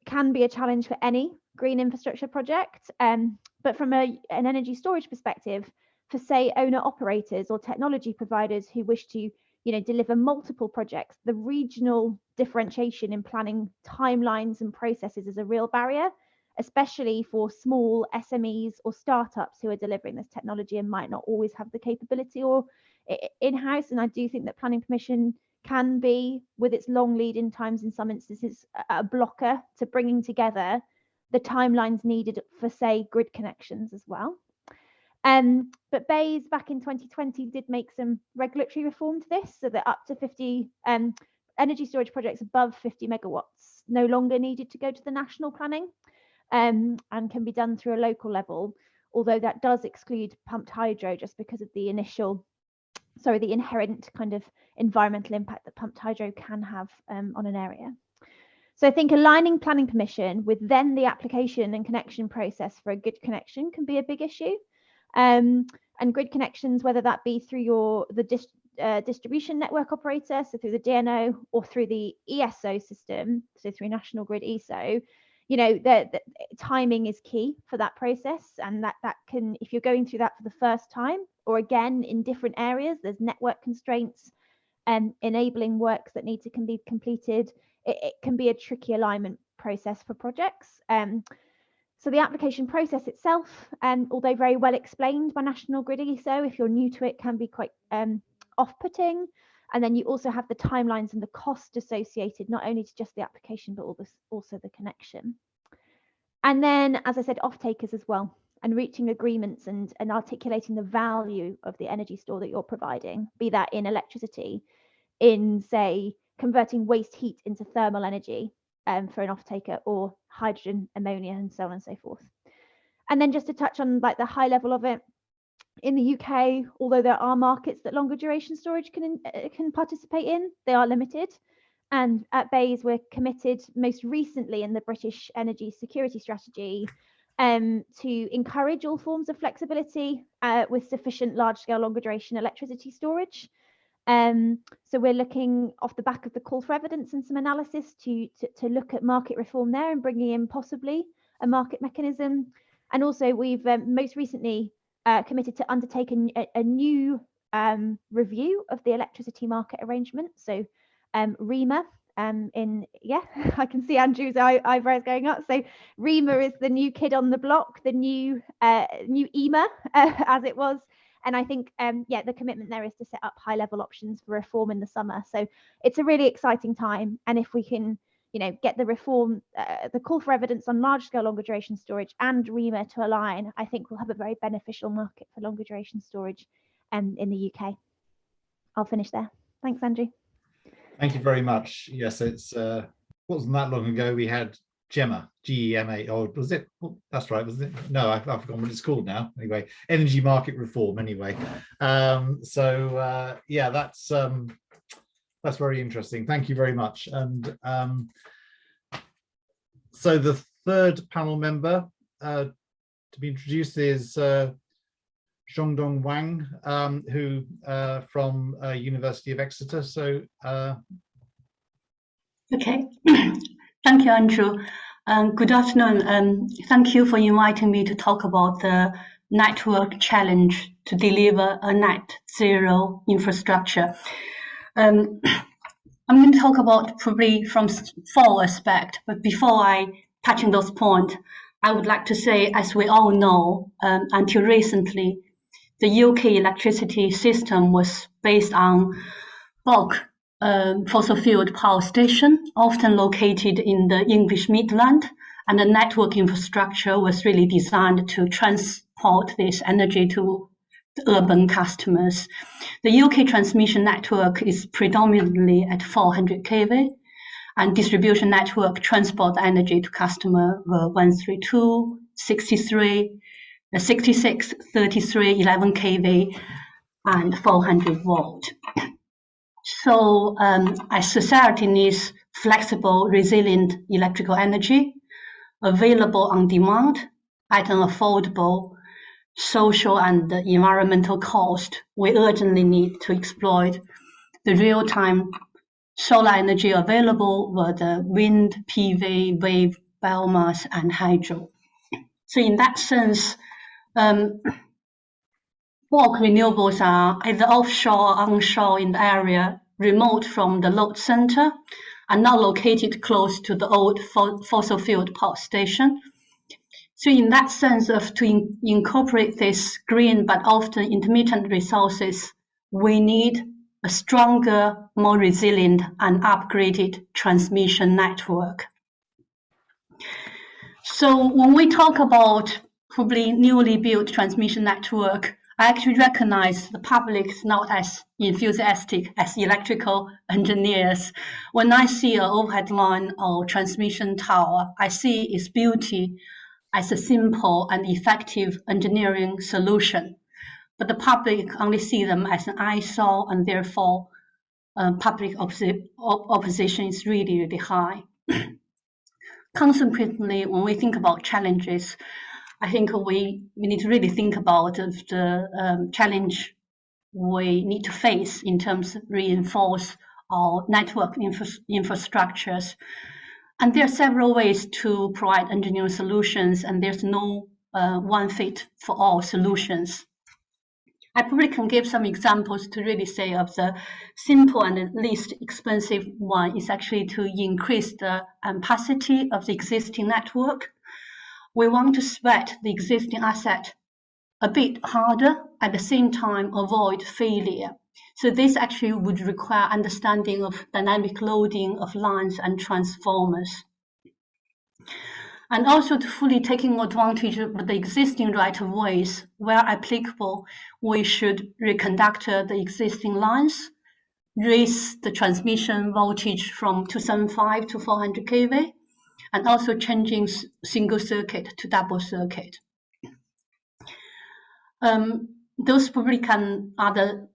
can be a challenge for any green infrastructure project. But from an energy storage perspective, for say owner operators or technology providers who wish to deliver multiple projects, the regional differentiation in planning timelines and processes is a real barrier, especially for small SMEs or startups who are delivering this technology and might not always have the capability or in-house. And I do think that planning permission can be, with its long lead-in times in some instances, a blocker to bringing together the timelines needed for, say, grid connections as well. But BEIS back in 2020 did make some regulatory reform to this, so that up to 50 energy storage projects above 50 megawatts no longer needed to go to the national planning and can be done through a local level, although that does exclude pumped hydro just because of the inherent kind of environmental impact that pumped hydro can have on an area. So I think aligning planning permission with then the application and connection process for a good connection can be a big issue. And grid connections, whether that be through the distribution network operator, so through the DNO, or through the ESO system, so through National Grid ESO, the timing is key for that process. And that can, if you're going through that for the first time, or again in different areas, there's network constraints and enabling works that need to be completed, it can be a tricky alignment process for projects. So the application process itself, although very well explained by National Grid ESO, if you're new to it, can be quite off-putting. And then you also have the timelines and the cost associated, not only to just the application, but also the connection. And then, as I said, off-takers as well, and reaching agreements and articulating the value of the energy store that you're providing, be that in electricity, in, say, converting waste heat into thermal energy, for an off-taker, or hydrogen, ammonia, and so on and so forth. And then just to touch on like the high level of it, in the UK, although there are markets that longer duration storage can participate in, they are limited. And at BEIS, we're committed most recently in the British Energy Security Strategy to encourage all forms of flexibility with sufficient large-scale longer duration electricity storage. So we're looking off the back of the call for evidence and some analysis to look at market reform there and bringing in possibly a market mechanism. And also we've most recently committed to undertake a new review of the electricity market arrangement. So REMA, I can see Andrew's eyebrows going up. So REMA is the new kid on the block, the new EMA as it was. And I think, the commitment there is to set up high-level options for reform in the summer. So it's a really exciting time. And if we can, get the reform, the call for evidence on large-scale longer duration storage and REMA to align, I think we'll have a very beneficial market for longer duration storage in the UK. I'll finish there. Thanks, Andrew. Thank you very much. Yes, it's wasn't that long ago we had GEMA, GEMA, or was it? Well, that's right, was it? No, I've forgotten what it's called now. Anyway, energy market reform. Anyway, yeah, that's very interesting. Thank you very much. And so the third panel member to be introduced is Zhongdong Wang, who from University of Exeter. So okay. Thank you, Andrew. Good afternoon. Thank you for inviting me to talk about the network challenge to deliver a net zero infrastructure. I'm going to talk about probably from 4 aspects, but before I touch on those points, I would like to say, as we all know, until recently, the UK electricity system was based on bulk fossil fuel power station, often located in the English Midland, and the network infrastructure was really designed to transport this energy to the urban customers. The UK transmission network is predominantly at 400 kV, and distribution network transport energy to customer 132, 63, 66, 33, 11 kV, and 400 volt. So as society needs flexible, resilient electrical energy available on demand at an affordable social and environmental cost, we urgently need to exploit the real-time solar energy available with the wind, PV, wave, biomass, and hydro. So in that sense, bulk renewables are either offshore or onshore in the area, remote from the load center, and not located close to the old fossil fuel power station. So in that sense of to incorporate this green but often intermittent resources, we need a stronger, more resilient and upgraded transmission network. So when we talk about probably newly built transmission network, I actually recognize the public is not as enthusiastic as electrical engineers. When I see an overhead line or transmission tower, I see its beauty as a simple and effective engineering solution. But the public only see them as an eyesore, and therefore public opposition is really, really high. Consequently, when we think about challenges, I think we need to really think about the challenge we need to face in terms of reinforce our network infrastructures. And there are several ways to provide engineering solutions, and there's no one fit for all solutions. I probably can give some examples to really say of the simple and least expensive one is actually to increase the ampacity of the existing network. We want to sweat the existing asset a bit harder, at the same time avoid failure. So this actually would require understanding of dynamic loading of lines and transformers. And also to fully taking advantage of the existing right-of-ways, where applicable, we should reconductor the existing lines, raise the transmission voltage from 275 to 400 kV, and also changing single circuit to double circuit. Those probably are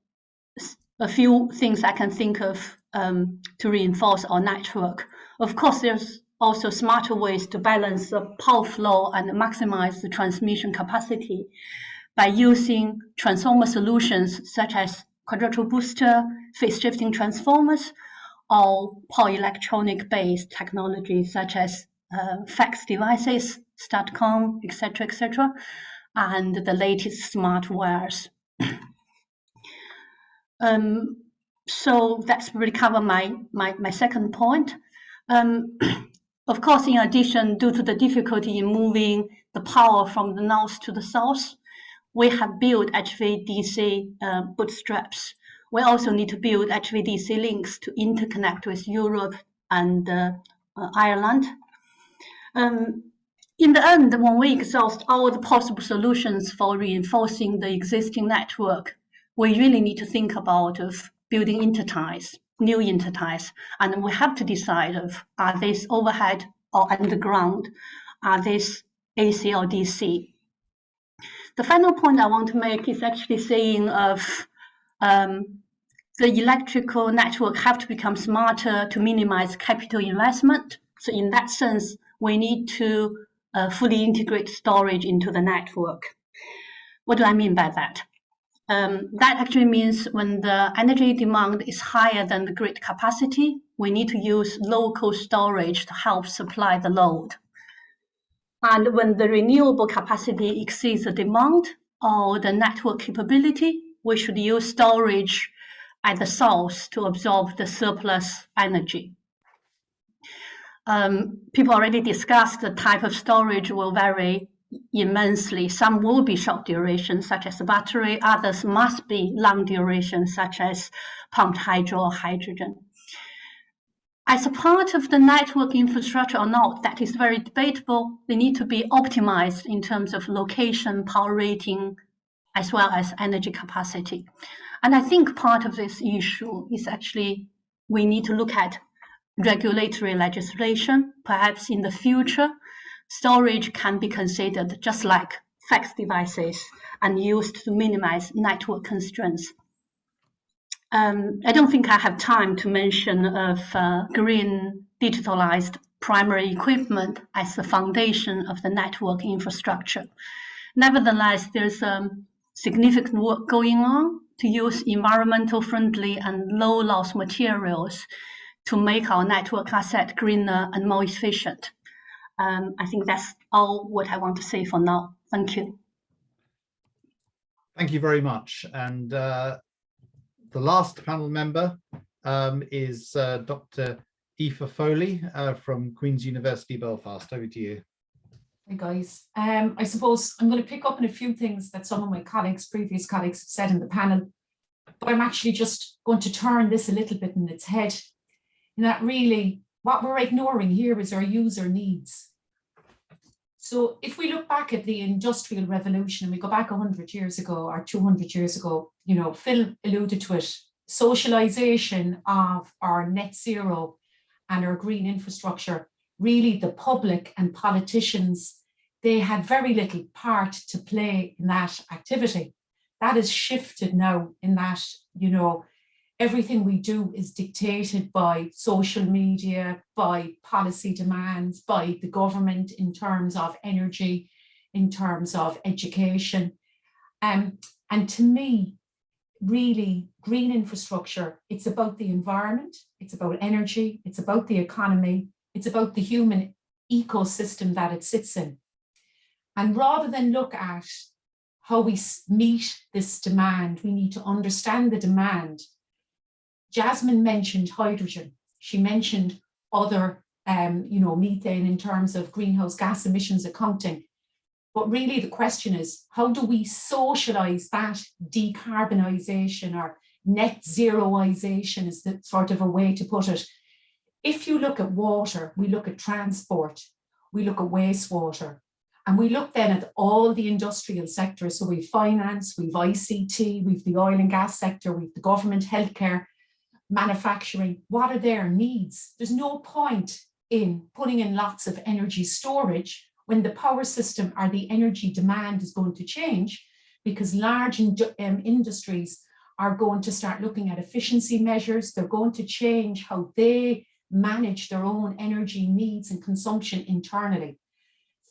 a few things I can think of to reinforce our network. Of course, there's also smarter ways to balance the power flow and maximize the transmission capacity by using transformer solutions such as quadrature booster, phase shifting transformers, or power electronic based technologies such as fax devices, STATCOM, etc., and the latest smart wires. So that's really cover my second point. Of course, in addition, due to the difficulty in moving the power from the north to the south, we have built HVDC bootstraps. We also need to build HVDC links to interconnect with Europe and Ireland. In the end, when we exhaust all the possible solutions for reinforcing the existing network, we really need to think about building interties, new interties, and we have to decide are these overhead or underground, are these AC or DC. The final point I want to make is actually saying the electrical network have to become smarter to minimize capital investment. So in that sense, we need to fully integrate storage into the network. What do I mean by that? That actually means when the energy demand is higher than the grid capacity, we need to use local storage to help supply the load. And when the renewable capacity exceeds the demand or the network capability, we should use storage at the source to absorb the surplus energy. People already discussed the type of storage will vary immensely. Some will be short duration, such as the battery. Others must be long duration, such as pumped hydro or hydrogen. As a part of the network infrastructure or not, that is very debatable. They need to be optimized in terms of location, power rating, as well as energy capacity. And I think part of this issue is actually we need to look at regulatory legislation. Perhaps in the future, storage can be considered just like fax devices and used to minimize network constraints. I don't think I have time to mention of green digitalized primary equipment as the foundation of the network infrastructure. Nevertheless, there's significant work going on to use environmental friendly and low loss materials to make our network asset greener and more efficient. I think that's all what I want to say for now. Thank you. Thank you very much. And the last panel member is Dr. Aoife Foley from Queen's University Belfast. Over to you. Hey guys, I suppose I'm going to pick up on a few things that some of my previous colleagues have said in the panel, but I'm actually just going to turn this a little bit in its head. And that really, what we're ignoring here is our user needs. So if we look back at the Industrial Revolution and we go back 100 years ago or 200 years ago, you know, Phil alluded to it, socialization of our net zero and our green infrastructure, really the public and politicians, they had very little part to play in that activity. That has shifted now in that, you know, everything we do is dictated by social media, by policy demands, by the government in terms of energy, in terms of education. And to me, really, green infrastructure, it's about the environment, it's about energy, it's about the economy, it's about the human ecosystem that it sits in. And rather than look at how we meet this demand, we need to understand the demand. Jasmine mentioned hydrogen. She mentioned other, you know, methane in terms of greenhouse gas emissions accounting. But really the question is, how do we socialize that decarbonisation or net zeroisation is the sort of a way to put it. If you look at water, we look at transport, we look at wastewater, and we look then at all the industrial sectors. So we've finance, we've ICT, we've the oil and gas sector, we've the government, healthcare, manufacturing. What are their needs? There's no point in putting in lots of energy storage when the power system or the energy demand is going to change, because large industries are going to start looking at efficiency measures. They're going to change how they manage their own energy needs and consumption internally.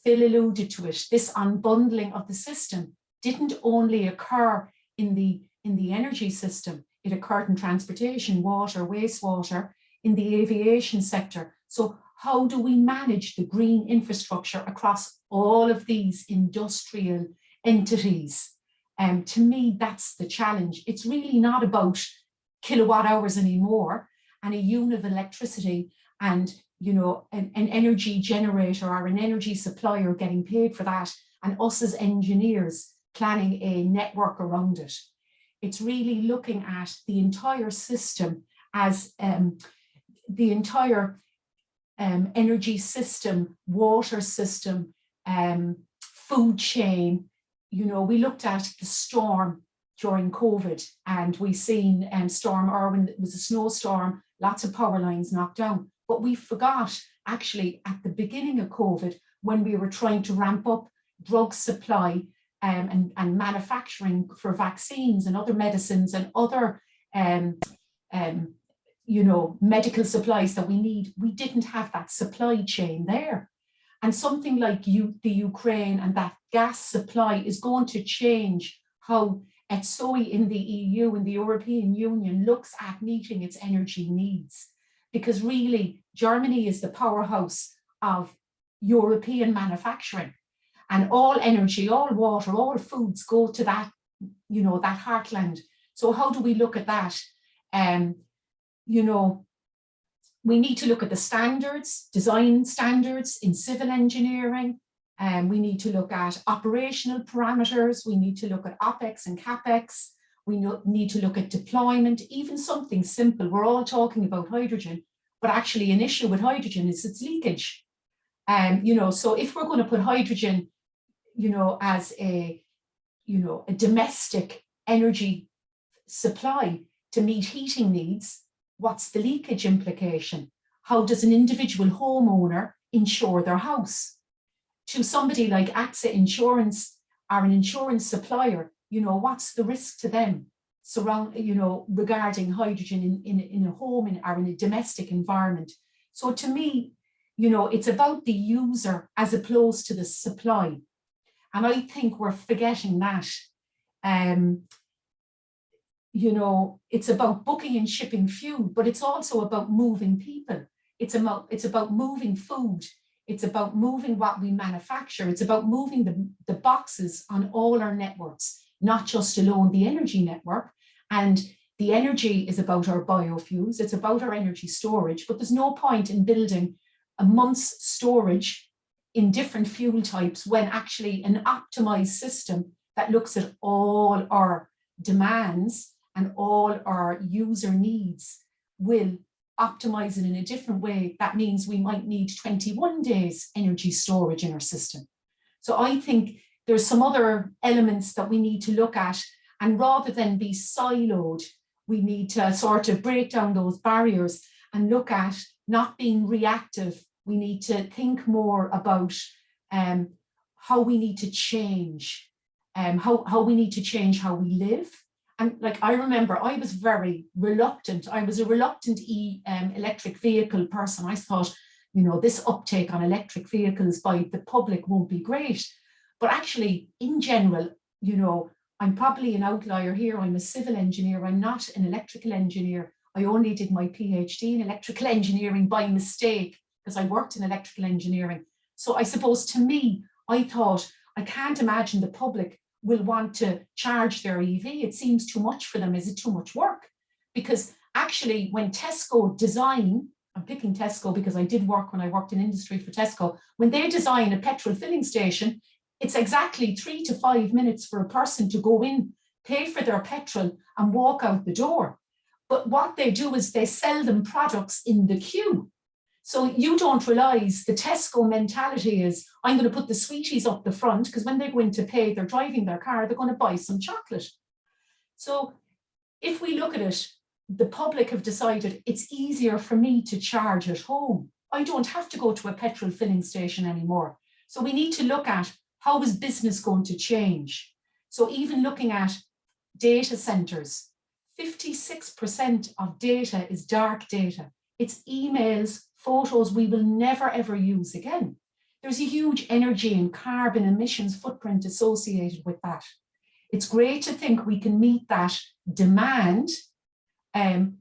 Phil alluded to it. This unbundling of the system didn't only occur in the energy system. It occurred in transportation, water, wastewater, in the aviation sector. So how do we manage the green infrastructure across all of these industrial entities? To me, that's the challenge. It's really not about kilowatt hours anymore and a unit of electricity and, you know, an energy generator or an energy supplier getting paid for that, and us as engineers planning a network around it. It's really looking at the entire system as the entire energy system, water system, food chain. You know, we looked at the storm during COVID, and we seen Storm Irwin. It was a snowstorm, lots of power lines knocked down. But we forgot actually at the beginning of COVID, when we were trying to ramp up drug supply and manufacturing for vaccines and other medicines and other you know, medical supplies that we need, we didn't have that supply chain there. And something like the Ukraine and that gas supply is going to change how ETSOE in the EU and the European Union looks at meeting its energy needs. because really Germany is the powerhouse of European manufacturing, and all energy, all water, all foods go to that, you know, that heartland. So how do we look at that? You know, we need to look at the standards, design standards in civil engineering. We need to look at operational parameters. We need to look at OPEX and CAPEX. We need to look at deployment, even something simple. We're all talking about hydrogen, but actually an issue with hydrogen is its leakage. You know, so if we're going to put hydrogen, you know, as a, you know, a domestic energy supply to meet heating needs, what's the leakage implication? How does an individual homeowner insure their house? To somebody like AXA Insurance or an insurance supplier, you know, what's the risk to them you know, regarding hydrogen in a home or in a domestic environment? So to me, you know, it's about the user as opposed to the supply. And I think we're forgetting that. You know, it's about booking and shipping fuel, but it's also about moving people. It's about moving food. It's about moving what we manufacture. It's about moving the boxes on all our networks, not just alone the energy network. And the energy is about our biofuels. It's about our energy storage, but there's no point in building a month's storage in different fuel types when actually an optimized system that looks at all our demands and all our user needs will optimize it in a different way. That means we might need 21 days energy storage in our system. So I think there's some other elements that we need to look at, and rather than be siloed, we need to sort of break down those barriers and look at not being reactive. We need to think more about how we need to change, how we need to change how we live. And like, I remember I was very reluctant. I was a reluctant electric vehicle person. I thought, you know, this uptake on electric vehicles by the public won't be great. But actually, in general, you know, I'm probably an outlier here. I'm a civil engineer. I'm not an electrical engineer. I only did my PhD in electrical engineering by mistake because I worked in electrical engineering. So I suppose to me, I thought, I can't imagine the public will want to charge their EV. It seems too much for them. Is it too much work? Because actually when Tesco design, I'm picking Tesco because I did work when I worked in industry for Tesco, when they design a petrol filling station, it's exactly 3 to 5 minutes for a person to go in, pay for their petrol and walk out the door. But what they do is they sell them products in the queue. So you don't realize the Tesco mentality is, I'm going to put the sweeties up the front because when they go in to pay, they're driving their car, they're going to buy some chocolate. So if we look at it, the public have decided it's easier for me to charge at home. I don't have to go to a petrol filling station anymore. So we need to look at how is business going to change. So even looking at data centers, 56% of data is dark data. It's emails, photos we will never ever use again. There's a huge energy and carbon emissions footprint associated with that. It's great to think we can meet that demand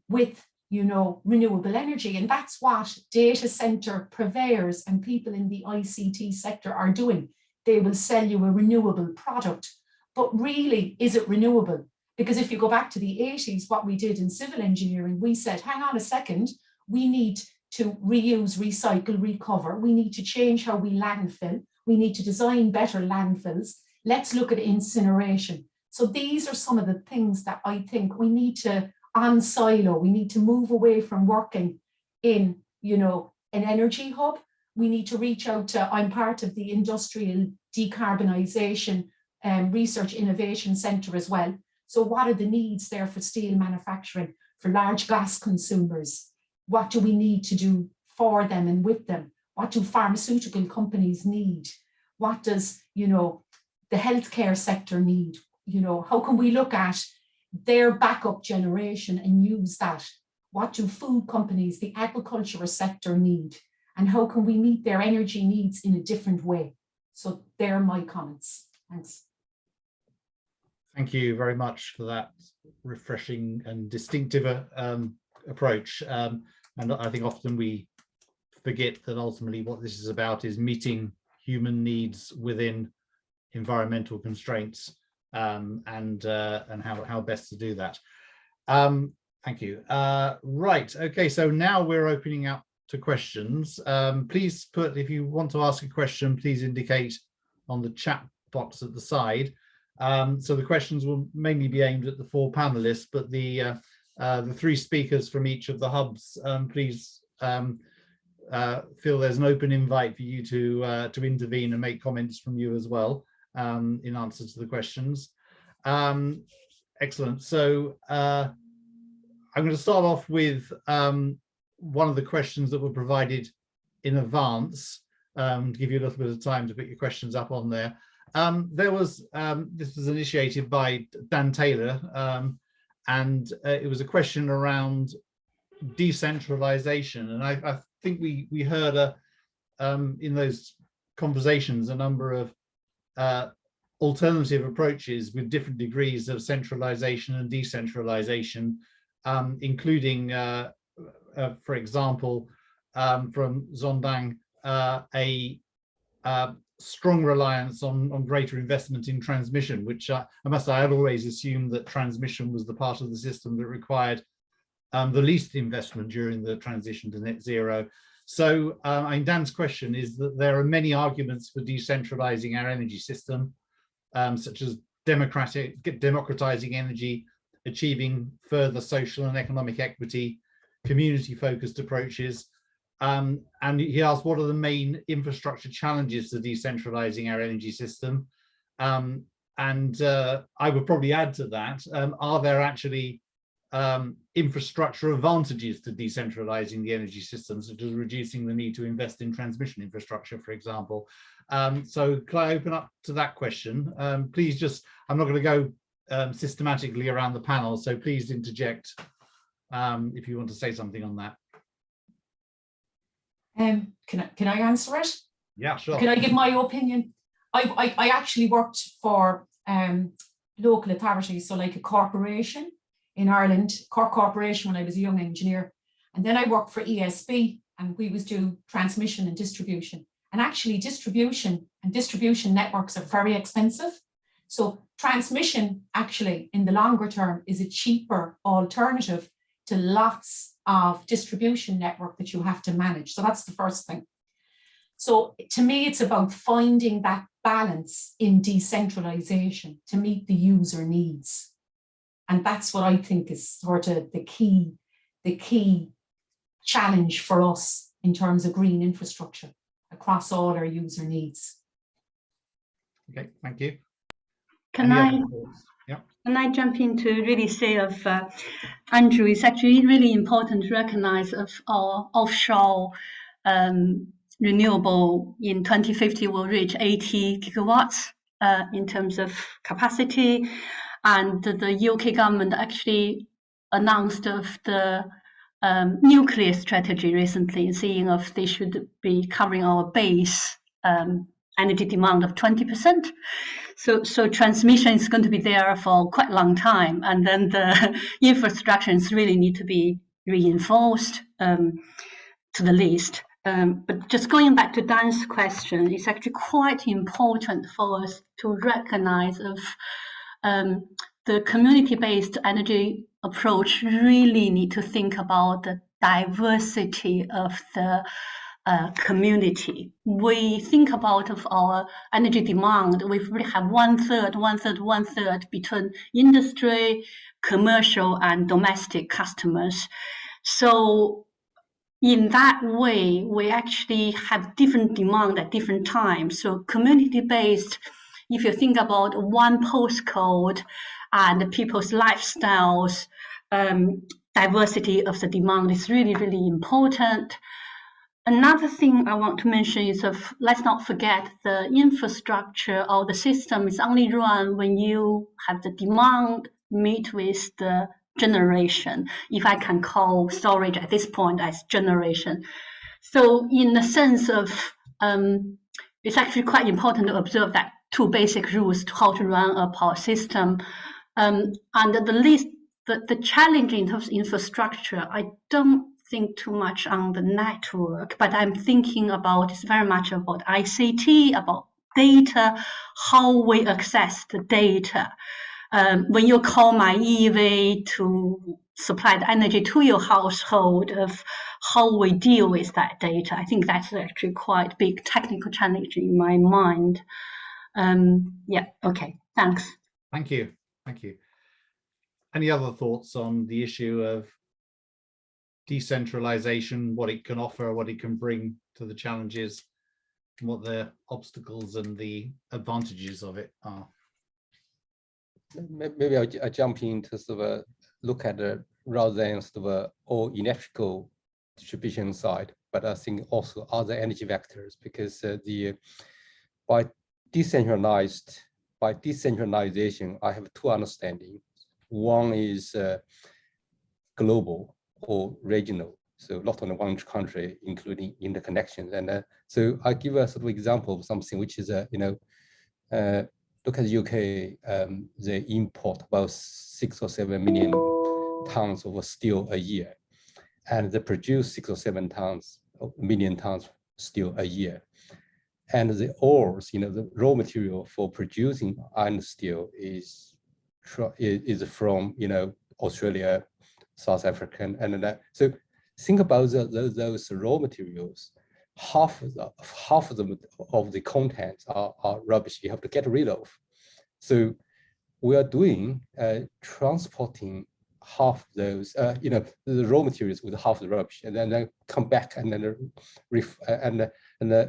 with, you know, renewable energy. And that's what data center purveyors and people in the ICT sector are doing. They will sell you a renewable product, but really, is it renewable? Because if you go back to the 80s, what we did in civil engineering, we said, hang on a second, we need to reuse, recycle, recover. We need to change how we landfill. We need to design better landfills. Let's look at incineration. So these are some of the things that I think we need to unsilo. We need to move away from working in, you know, an energy hub. We need to reach out to, I'm part of the Industrial Decarbonisation Research Innovation Centre as well. So what are the needs there for steel manufacturing, for large glass consumers? What do we need to do for them and with them? What do pharmaceutical companies need? What does, you know, the healthcare sector need? You know, how can we look at their backup generation and use that? What do food companies, the agricultural sector need? And how can we meet their energy needs in a different way? So they're my comments. Thanks. Thank you very much for that refreshing and distinctive approach. And I think often we forget that ultimately what this is about is meeting human needs within environmental constraints, and how best to do that. Thank you. Right, okay, so now we're opening up to questions. Please put, if you want to ask a question, please indicate on the chat box at the side. So the questions will mainly be aimed at the 4 panelists, but the 3 speakers from each of the hubs, please feel there's an open invite for you to intervene and make comments from you as well, in answer to the questions. Excellent. So I'm going to start off with one of the questions that were provided in advance, to give you a little bit of time to put your questions up on there. This was initiated by Dan Taylor, and it was a question around decentralization. And I think we heard in those conversations a number of alternative approaches with different degrees of centralization and decentralization, including, for example, from Zondang, a strong reliance on greater investment in transmission, which I must say, I'd always assumed that transmission was the part of the system that required the least investment during the transition to net zero. So Dan's question is that there are many arguments for decentralizing our energy system, such as democratizing energy, achieving further social and economic equity, community-focused approaches. And he asked, what are the main infrastructure challenges to decentralizing our energy system? I would probably add to that, are there actually infrastructure advantages to decentralizing the energy system, such as reducing the need to invest in transmission infrastructure, for example? So can I open up to that question? Please just, I'm not going to go systematically around the panel, so please interject if you want to say something on that. Can I answer it? Yeah, sure. Can I give my opinion? I actually worked for local authorities, so like a corporation in Ireland, Cork Corporation, when I was a young engineer. And then I worked for ESB, and we was do transmission and distribution. And actually distribution and distribution networks are very expensive. So transmission actually in the longer term is a cheaper alternative to lots of distribution network that you have to manage. So that's the first thing. So to me, it's about finding that balance in decentralization to meet the user needs. And that's what I think is sort of the key challenge for us in terms of green infrastructure across all our user needs. Okay, thank you. Can I jump in to really say of Andrew, it's actually really important to recognize of our offshore renewable in 2050 will reach 80 gigawatts in terms of capacity. And the UK government actually announced of the nuclear strategy recently, saying of they should be covering our base energy demand of 20%. So transmission is going to be there for quite a long time, and then the infrastructures really need to be reinforced to the least. But just going back to Dan's question, it's actually quite important for us to recognize of the community-based energy approach really need to think about the diversity of the community. We think about of our energy demand, we really have one third between industry, commercial and domestic customers. So in that way, we actually have different demand at different times. So community-based, if you think about one postcode and people's lifestyles, diversity of the demand is really, really important. Another thing I want to mention is of, let's not forget the infrastructure or the system is only run when you have the demand meet with the generation, if I can call storage at this point as generation. So in the sense of, it's actually quite important to observe that two basic rules to how to run a power system. And the challenge in terms of infrastructure, I don't think too much on the network, but I'm thinking about it's very much about ICT, about data, how we access the data. When you call my EV to supply the energy to your household, of how we deal with that data, I think that's actually quite a big technical challenge in my mind. Yeah, okay, thanks. Thank you. Thank you. Any other thoughts on the issue of decentralization, what it can offer, what it can bring to the challenges, and what the obstacles and the advantages of it are? Maybe I jump in to sort of look at it rather than sort of all electrical distribution side, but I think also other energy vectors, because by decentralization, I have two understandings. One is global or regional, so not only one country, including interconnections. And so I give a sort of example of something which is look at the UK, they import about 6 or 7 million tons of steel a year, and they produce 6 or 7 million tons steel a year. And the ores, the raw material for producing iron steel is from, Australia, South Africa, and so think about those raw materials. Half of the contents are rubbish you have to get rid of. So we are doing transporting half those, the raw materials with half the rubbish, and then come back and then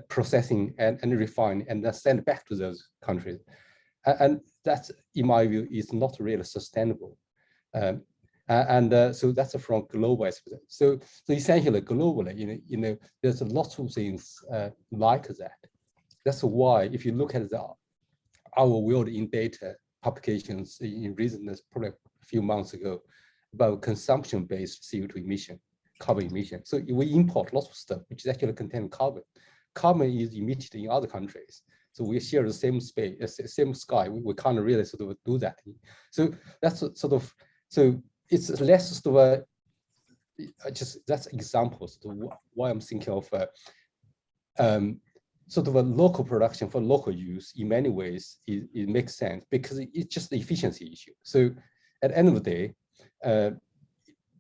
processing and refine and then send back to those countries. And that's, in my view, is not really sustainable. So that's from global aspect. So essentially, globally, there's a lot of things like that. That's why, if you look at our world in data publications in recent, probably a few months ago, about consumption-based CO2 emission, carbon emission. So we import lots of stuff which actually contain carbon. Carbon is emitted in other countries. So we share the same space, same sky. We can't really sort of do that. So that's sort of, so it's less sort of that's examples of why I'm thinking of sort of a local production for local use. In many ways, it makes sense because it's just the efficiency issue. So at the end of the day,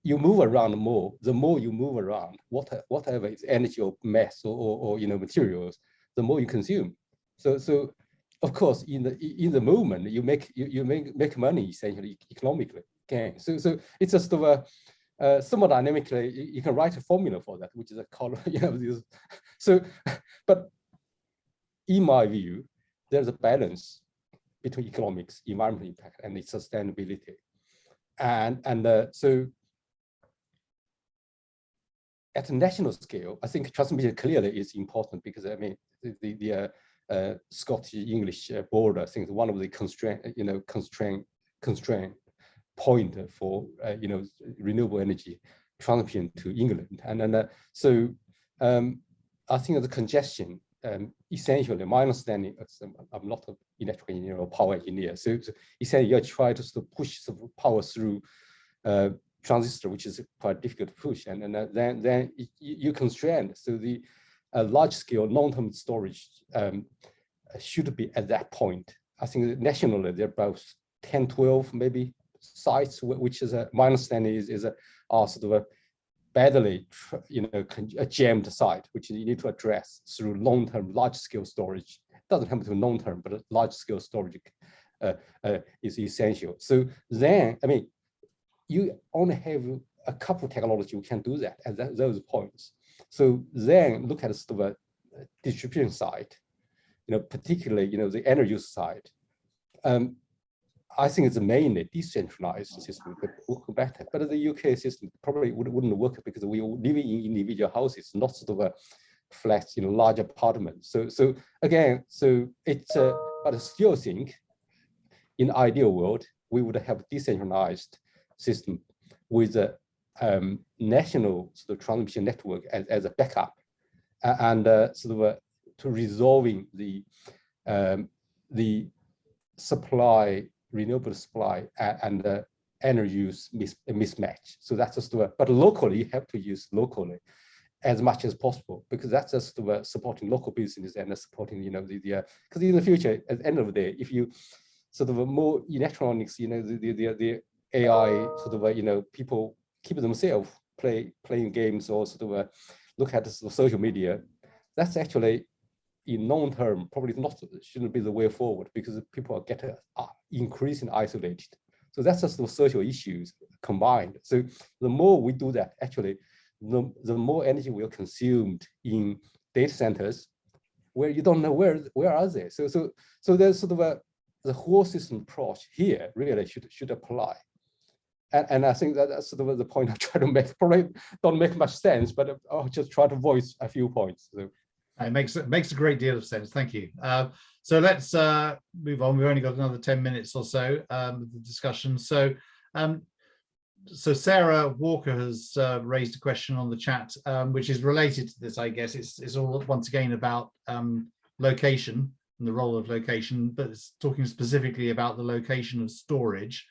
you move around more. The more you move around, whatever is energy or mass or materials, the more you consume. So of course, in the movement, you make money essentially economically. Okay, so it's just of a thermodynamically, you can write a formula for that, which is a color. So, but in my view, there's a balance between economics, environmental impact, and its sustainability. And so at a national scale, I think transmission clearly is important because I mean the Scottish English border, I think, is one of the constraint point for renewable energy transmission to England, and so I think the congestion. Essentially, my understanding, I'm not an electrical engineer or power engineer, so essentially you try to sort of push the power through transistor, which is quite difficult to push, and then you constrain. So the large-scale long-term storage should be at that point. I think nationally there are about 10, 12 maybe sites, which is my understanding are sort of a badly, a jammed site, which you need to address through long-term, large-scale storage. It doesn't have to be long-term, but large-scale storage is essential. So then, I mean, you only have a couple of technologies you can do that at those points. So then look at sort of a distribution side, particularly, the energy use side. I think it's mainly decentralized system could work better, but the UK system probably wouldn't work because we live in individual houses, not sort of a flats, large apartments. So again, it's but I still think in ideal world we would have decentralized system with a national sort of transmission network as a backup, and sort of to resolving the supply, renewable supply, and energy use mismatch. So that's just but locally you have to use locally as much as possible, because that's just supporting local business and supporting, because in the future, at the end of the day, if you sort of more electronics, the AI sort of, people keep themselves playing games or sort of look at the social media, that's actually in long term probably shouldn't be the way forward, because people are getting increasingly isolated. So that's just the social issues combined. So the more we do that, actually, the more energy we are consumed in data centers where you don't know where are they. So there's sort of the whole system approach here really should apply. And I think that's sort of the point I try to make. Probably don't make much sense, but I'll just try to voice a few points. So. It makes a great deal of sense. Thank you. So let's move on. We've only got another 10 minutes or so of the discussion. So so Sarah Walker has raised a question on the chat, which is related to this, I guess. It's all once again about location and the role of location, but it's talking specifically about the location of storage.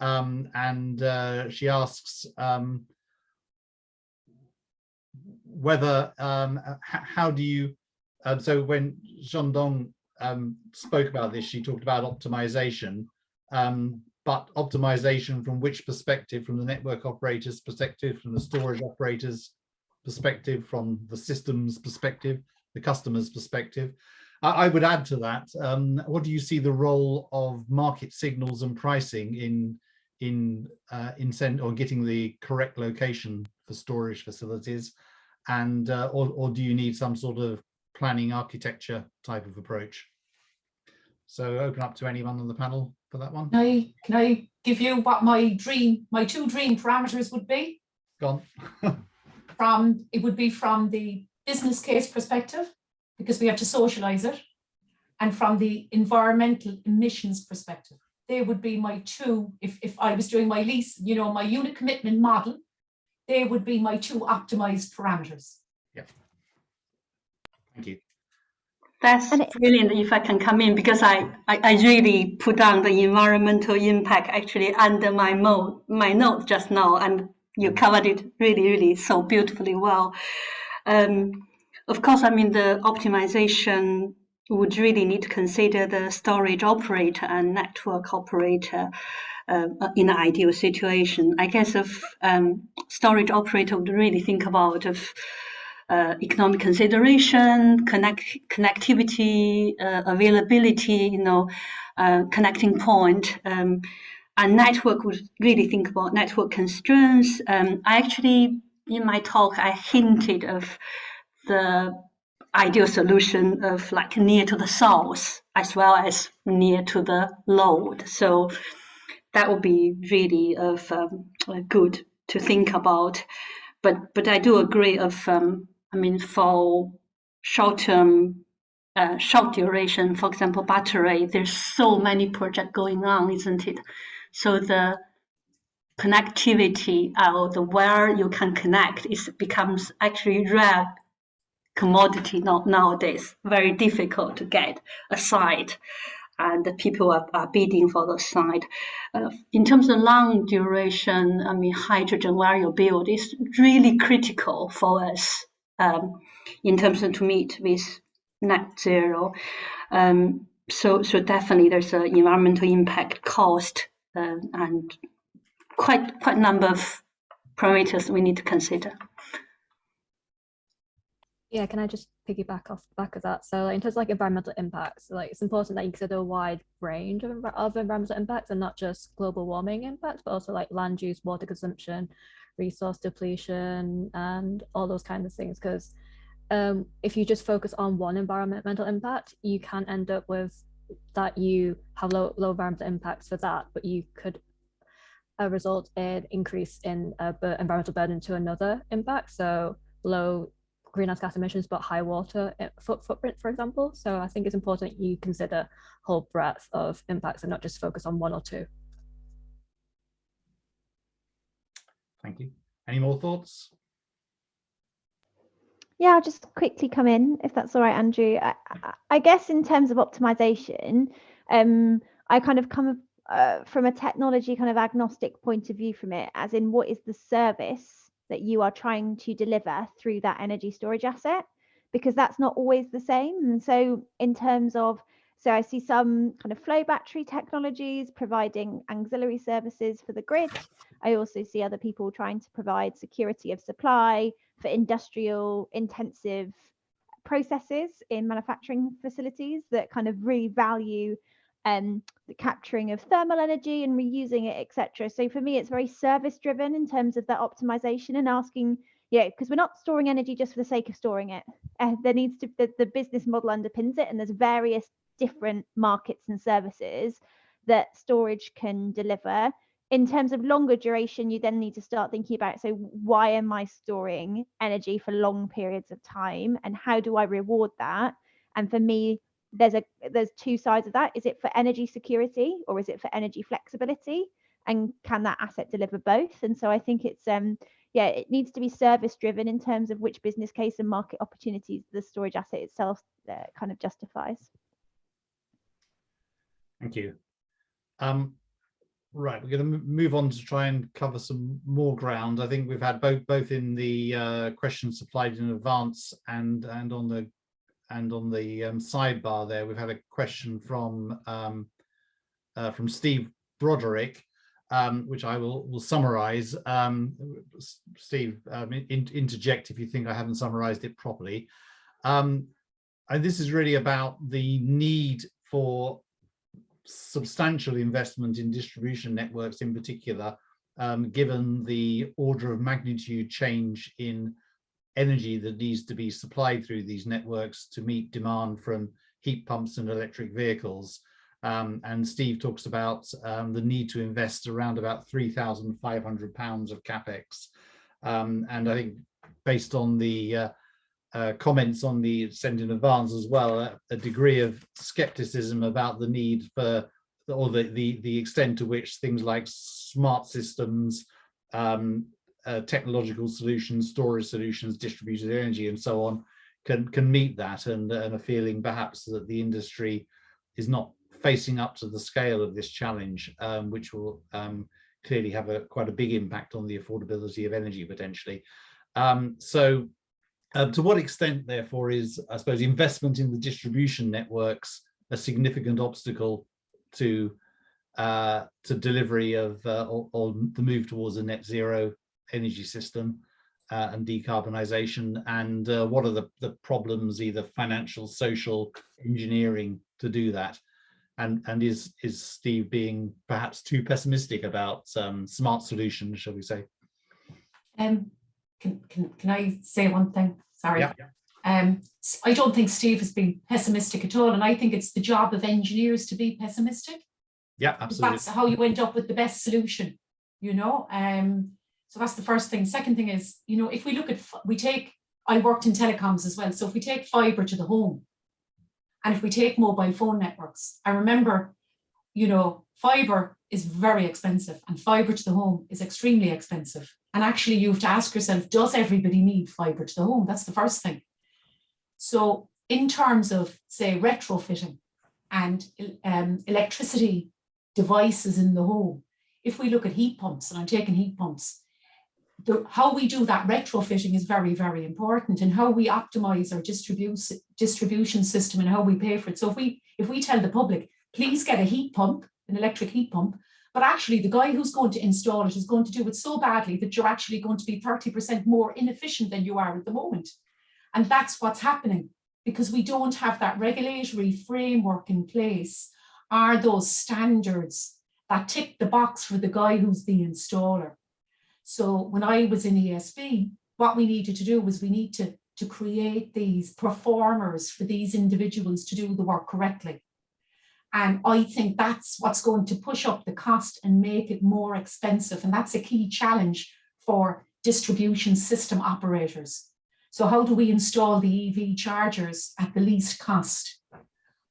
And she asks whether how do you so when Shandong spoke about this, she talked about optimization, but optimization from which perspective? From the network operator's perspective, from the storage operator's perspective, from the system's perspective, the customer's perspective. I would add to that, what do you see the role of market signals and pricing in getting the correct location for storage facilities, and or do you need some sort of planning architecture type of approach? So open up to anyone on the panel for that one. Can I give you what my two dream parameters would be? Go on. It would be from the business case perspective, because we have to socialize it, and from the environmental emissions perspective. They would be my two, if I was doing my lease, my unit commitment model, they would be my two optimized parameters. Yeah. Thank you. That's brilliant if I can come in, because I really put down the environmental impact actually under my note just now, and you covered it really, really so beautifully well. Of course, I mean, the optimization would really need to consider the storage operator and network operator in an ideal situation. I guess if storage operator would really think about economic consideration, connectivity, availability, connecting point, and network would really think about network constraints. I actually, in my talk, I hinted of the ideal solution of like near to the source as well as near to the load. So that would be really good to think about. But I do agree for short-term, short duration, for example, battery, there's so many projects going on, isn't it? So the connectivity or the where you can connect becomes actually rare commodity nowadays, very difficult to get a site, and the people are bidding for the site. In terms of long duration, hydrogen where you build is really critical for us in terms of to meet with net zero. So definitely there's an environmental impact, cost, and quite a number of parameters we need to consider. Yeah, can I just piggyback off the back of that? So in terms of environmental impacts, it's important that you consider a wide range of environmental impacts, and not just global warming impacts, but also land use, water consumption, resource depletion, and all those kinds of things. Because if you just focus on one environmental impact, you can end up with that you have low environmental impacts for that, but you could result in increase in environmental burden to another impact. So low greenhouse gas emissions, but high water footprint, for example. So I think it's important you consider whole breadth of impacts and not just focus on one or two. Thank you. Any more thoughts? Yeah, I'll just quickly come in, if that's all right, Andrew. I guess in terms of optimization, I kind of from a technology kind of agnostic point of view from it, as in what is the service that you are trying to deliver through that energy storage asset, because that's not always the same. And so in terms of, so I see some kind of flow battery technologies providing auxiliary services for the grid. I also see other people trying to provide security of supply for industrial intensive processes in manufacturing facilities that kind of really value the capturing of thermal energy and reusing it, etc. So for me, it's very service driven in terms of that optimization and asking, because we're not storing energy just for the sake of storing it. There needs to, the business model underpins it, and there's various different markets and services that storage can deliver. In terms of longer duration, you then need to start thinking about, so why am I storing energy for long periods of time, and how do I reward that? And for me, there's two sides of that. Is it for energy security, or is it for energy flexibility? And can that asset deliver both? And so I think it's it needs to be service driven in terms of which business case and market opportunities the storage asset itself kind of justifies. Thank you. Right, we're going to move on to try and cover some more ground. I think we've had both in the questions supplied in advance and on the sidebar there. We've had a question from Steve Broderick, which I will summarize. Steve, interject if you think I haven't summarized it properly. And this is really about the need for substantial investment in distribution networks in particular, given the order of magnitude change in energy that needs to be supplied through these networks to meet demand from heat pumps and electric vehicles. And Steve talks about the need to invest around about £3,500 of capex. And I think based on the comments on the sent in advance as well, a degree of skepticism about the need for, or the extent to which things like smart systems, technological solutions, storage solutions, distributed energy, and so on can meet that, and a feeling perhaps that the industry is not facing up to the scale of this challenge, which will clearly have quite a big impact on the affordability of energy potentially. To what extent, therefore, is, I suppose, investment in the distribution networks a significant obstacle to delivery of or the move towards a net zero energy system and decarbonisation? And what are the problems, either financial, social, engineering, to do that? And is Steve being perhaps too pessimistic about smart solutions, shall we say? Can I say one thing? Sorry. Yeah. I don't think Steve has been pessimistic at all, and I think it's the job of engineers to be pessimistic. Yeah, absolutely. That's how you end up with the best solution, you know. So that's the first thing. Second thing is, you know, if we look at, I worked in telecoms as well. So if we take fibre to the home, and if we take mobile phone networks, I remember, you know, fibre is very expensive and fibre to the home is extremely expensive. And actually you have to ask yourself, does everybody need fibre to the home? That's the first thing. So in terms of, say, retrofitting and electricity devices in the home, if we look at heat pumps, and I'm taking heat pumps, how we do that retrofitting is very, very important, and how we optimize our distribution system and how we pay for it. So if we tell the public, please get a heat pump, an electric heat pump, but actually the guy who's going to install it is going to do it so badly that you're actually going to be 30% more inefficient than you are at the moment. And that's what's happening, because we don't have that regulatory framework in place, are those standards that tick the box for the guy who's the installer. So when I was in ESB, what we needed to do was we need to create these performers for these individuals to do the work correctly. And I think that's what's going to push up the cost and make it more expensive. And that's a key challenge for distribution system operators. So how do we install the EV chargers at the least cost?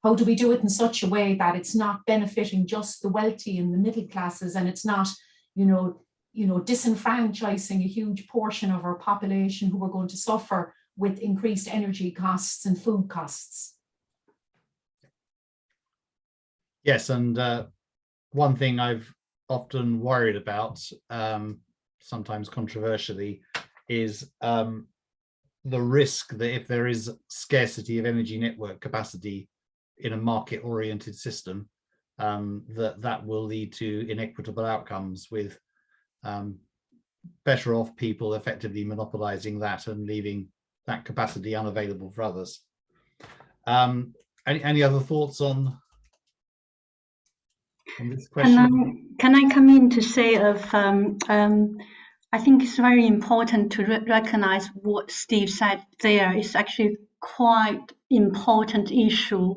How do we do it in such a way that it's not benefiting just the wealthy and the middle classes, and it's not, you know, disenfranchising a huge portion of our population who are going to suffer with increased energy costs and food costs? Yes, and one thing I've often worried about, sometimes controversially, is the risk that if there is scarcity of energy network capacity in a market-oriented system, that will lead to inequitable outcomes with better off people effectively monopolizing that and leaving that capacity unavailable for others. Any other thoughts on this question? Can I come in to say I think it's very important to recognize what Steve said there is actually quite important issue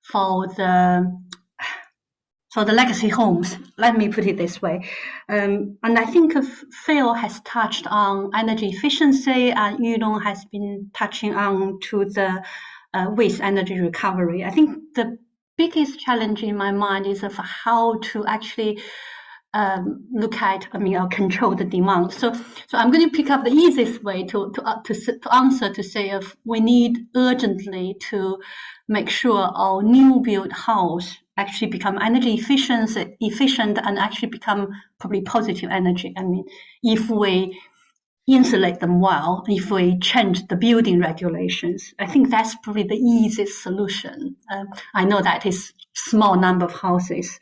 for the legacy homes. Let me put it this way. And I think Phil has touched on energy efficiency, and Yulong has been touching on to the waste energy recovery. I think the biggest challenge in my mind is of how to actually look at, or control the demand. So I'm going to pick up the easiest way to answer, to say if we need urgently to make sure our new build house actually become energy efficient and actually become probably positive energy. I mean, if we insulate them well, if we change the building regulations, I think that's probably the easiest solution. I know that is small number of houses,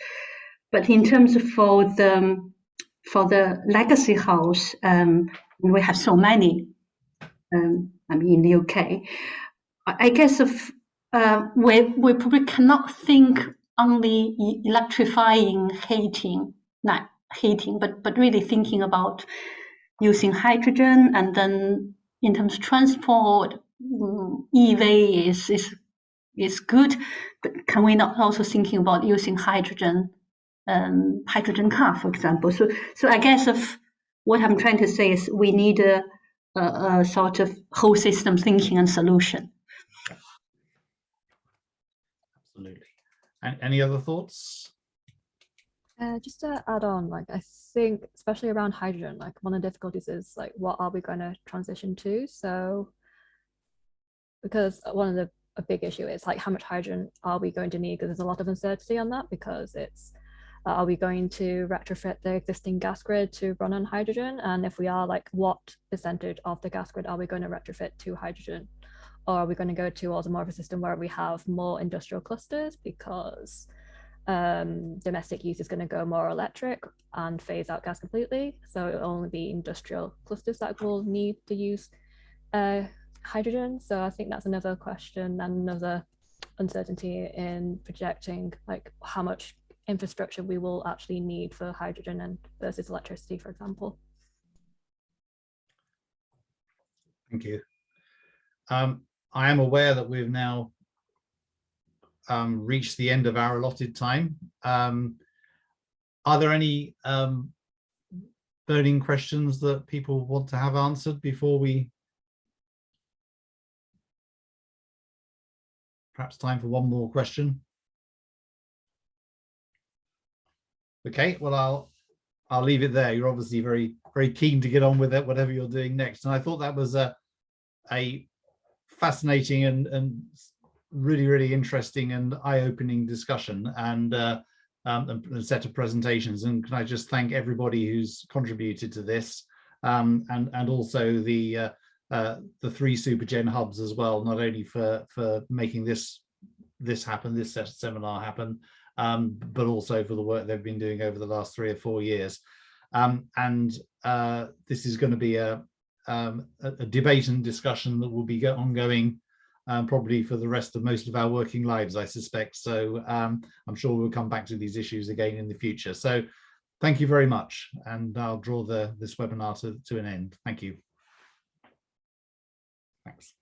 but in terms of for the legacy house, we have so many. In the UK, I guess we probably cannot think only electrifying heating, but really thinking about using hydrogen, and then in terms of transport, EV is good, but can we not also thinking about using hydrogen car, for example? So I guess what I'm trying to say is we need a sort of whole system thinking and solution. Absolutely. Any other thoughts? Just to add on, I think especially around hydrogen, one of the difficulties is what are we going to transition to? So because one of a big issue is how much hydrogen are we going to need, because there's a lot of uncertainty on that, because it's are we going to retrofit the existing gas grid to run on hydrogen? And if we are, what percentage of the gas grid are we going to retrofit to hydrogen? Or are we going to go towards more of a system where we have more industrial clusters, because domestic use is going to go more electric and phase out gas completely? So it'll only be industrial clusters that will need to use hydrogen. So I think that's another question and another uncertainty in projecting how much infrastructure we will actually need for hydrogen and versus electricity, for example. Thank you. I am aware that we've now reached the end of our allotted time. Are there any burning questions that people want to have answered before we perhaps time for one more question? Okay, well, I'll leave it there. You're obviously very, very keen to get on with it, whatever you're doing next. And I thought that was a fascinating and really, really interesting and eye-opening discussion and a set of presentations. And can I just thank everybody who's contributed to this, and also the 3 Supergen hubs as well, not only for making this happen, this seminar happen, but also for the work they've been doing over the last 3 or 4 years. This is going to be a debate and discussion that will be ongoing probably for the rest of most of our working lives, I suspect. So I'm sure we'll come back to these issues again in the future. So thank you very much, and I'll draw this webinar to an end. Thank you. Thanks.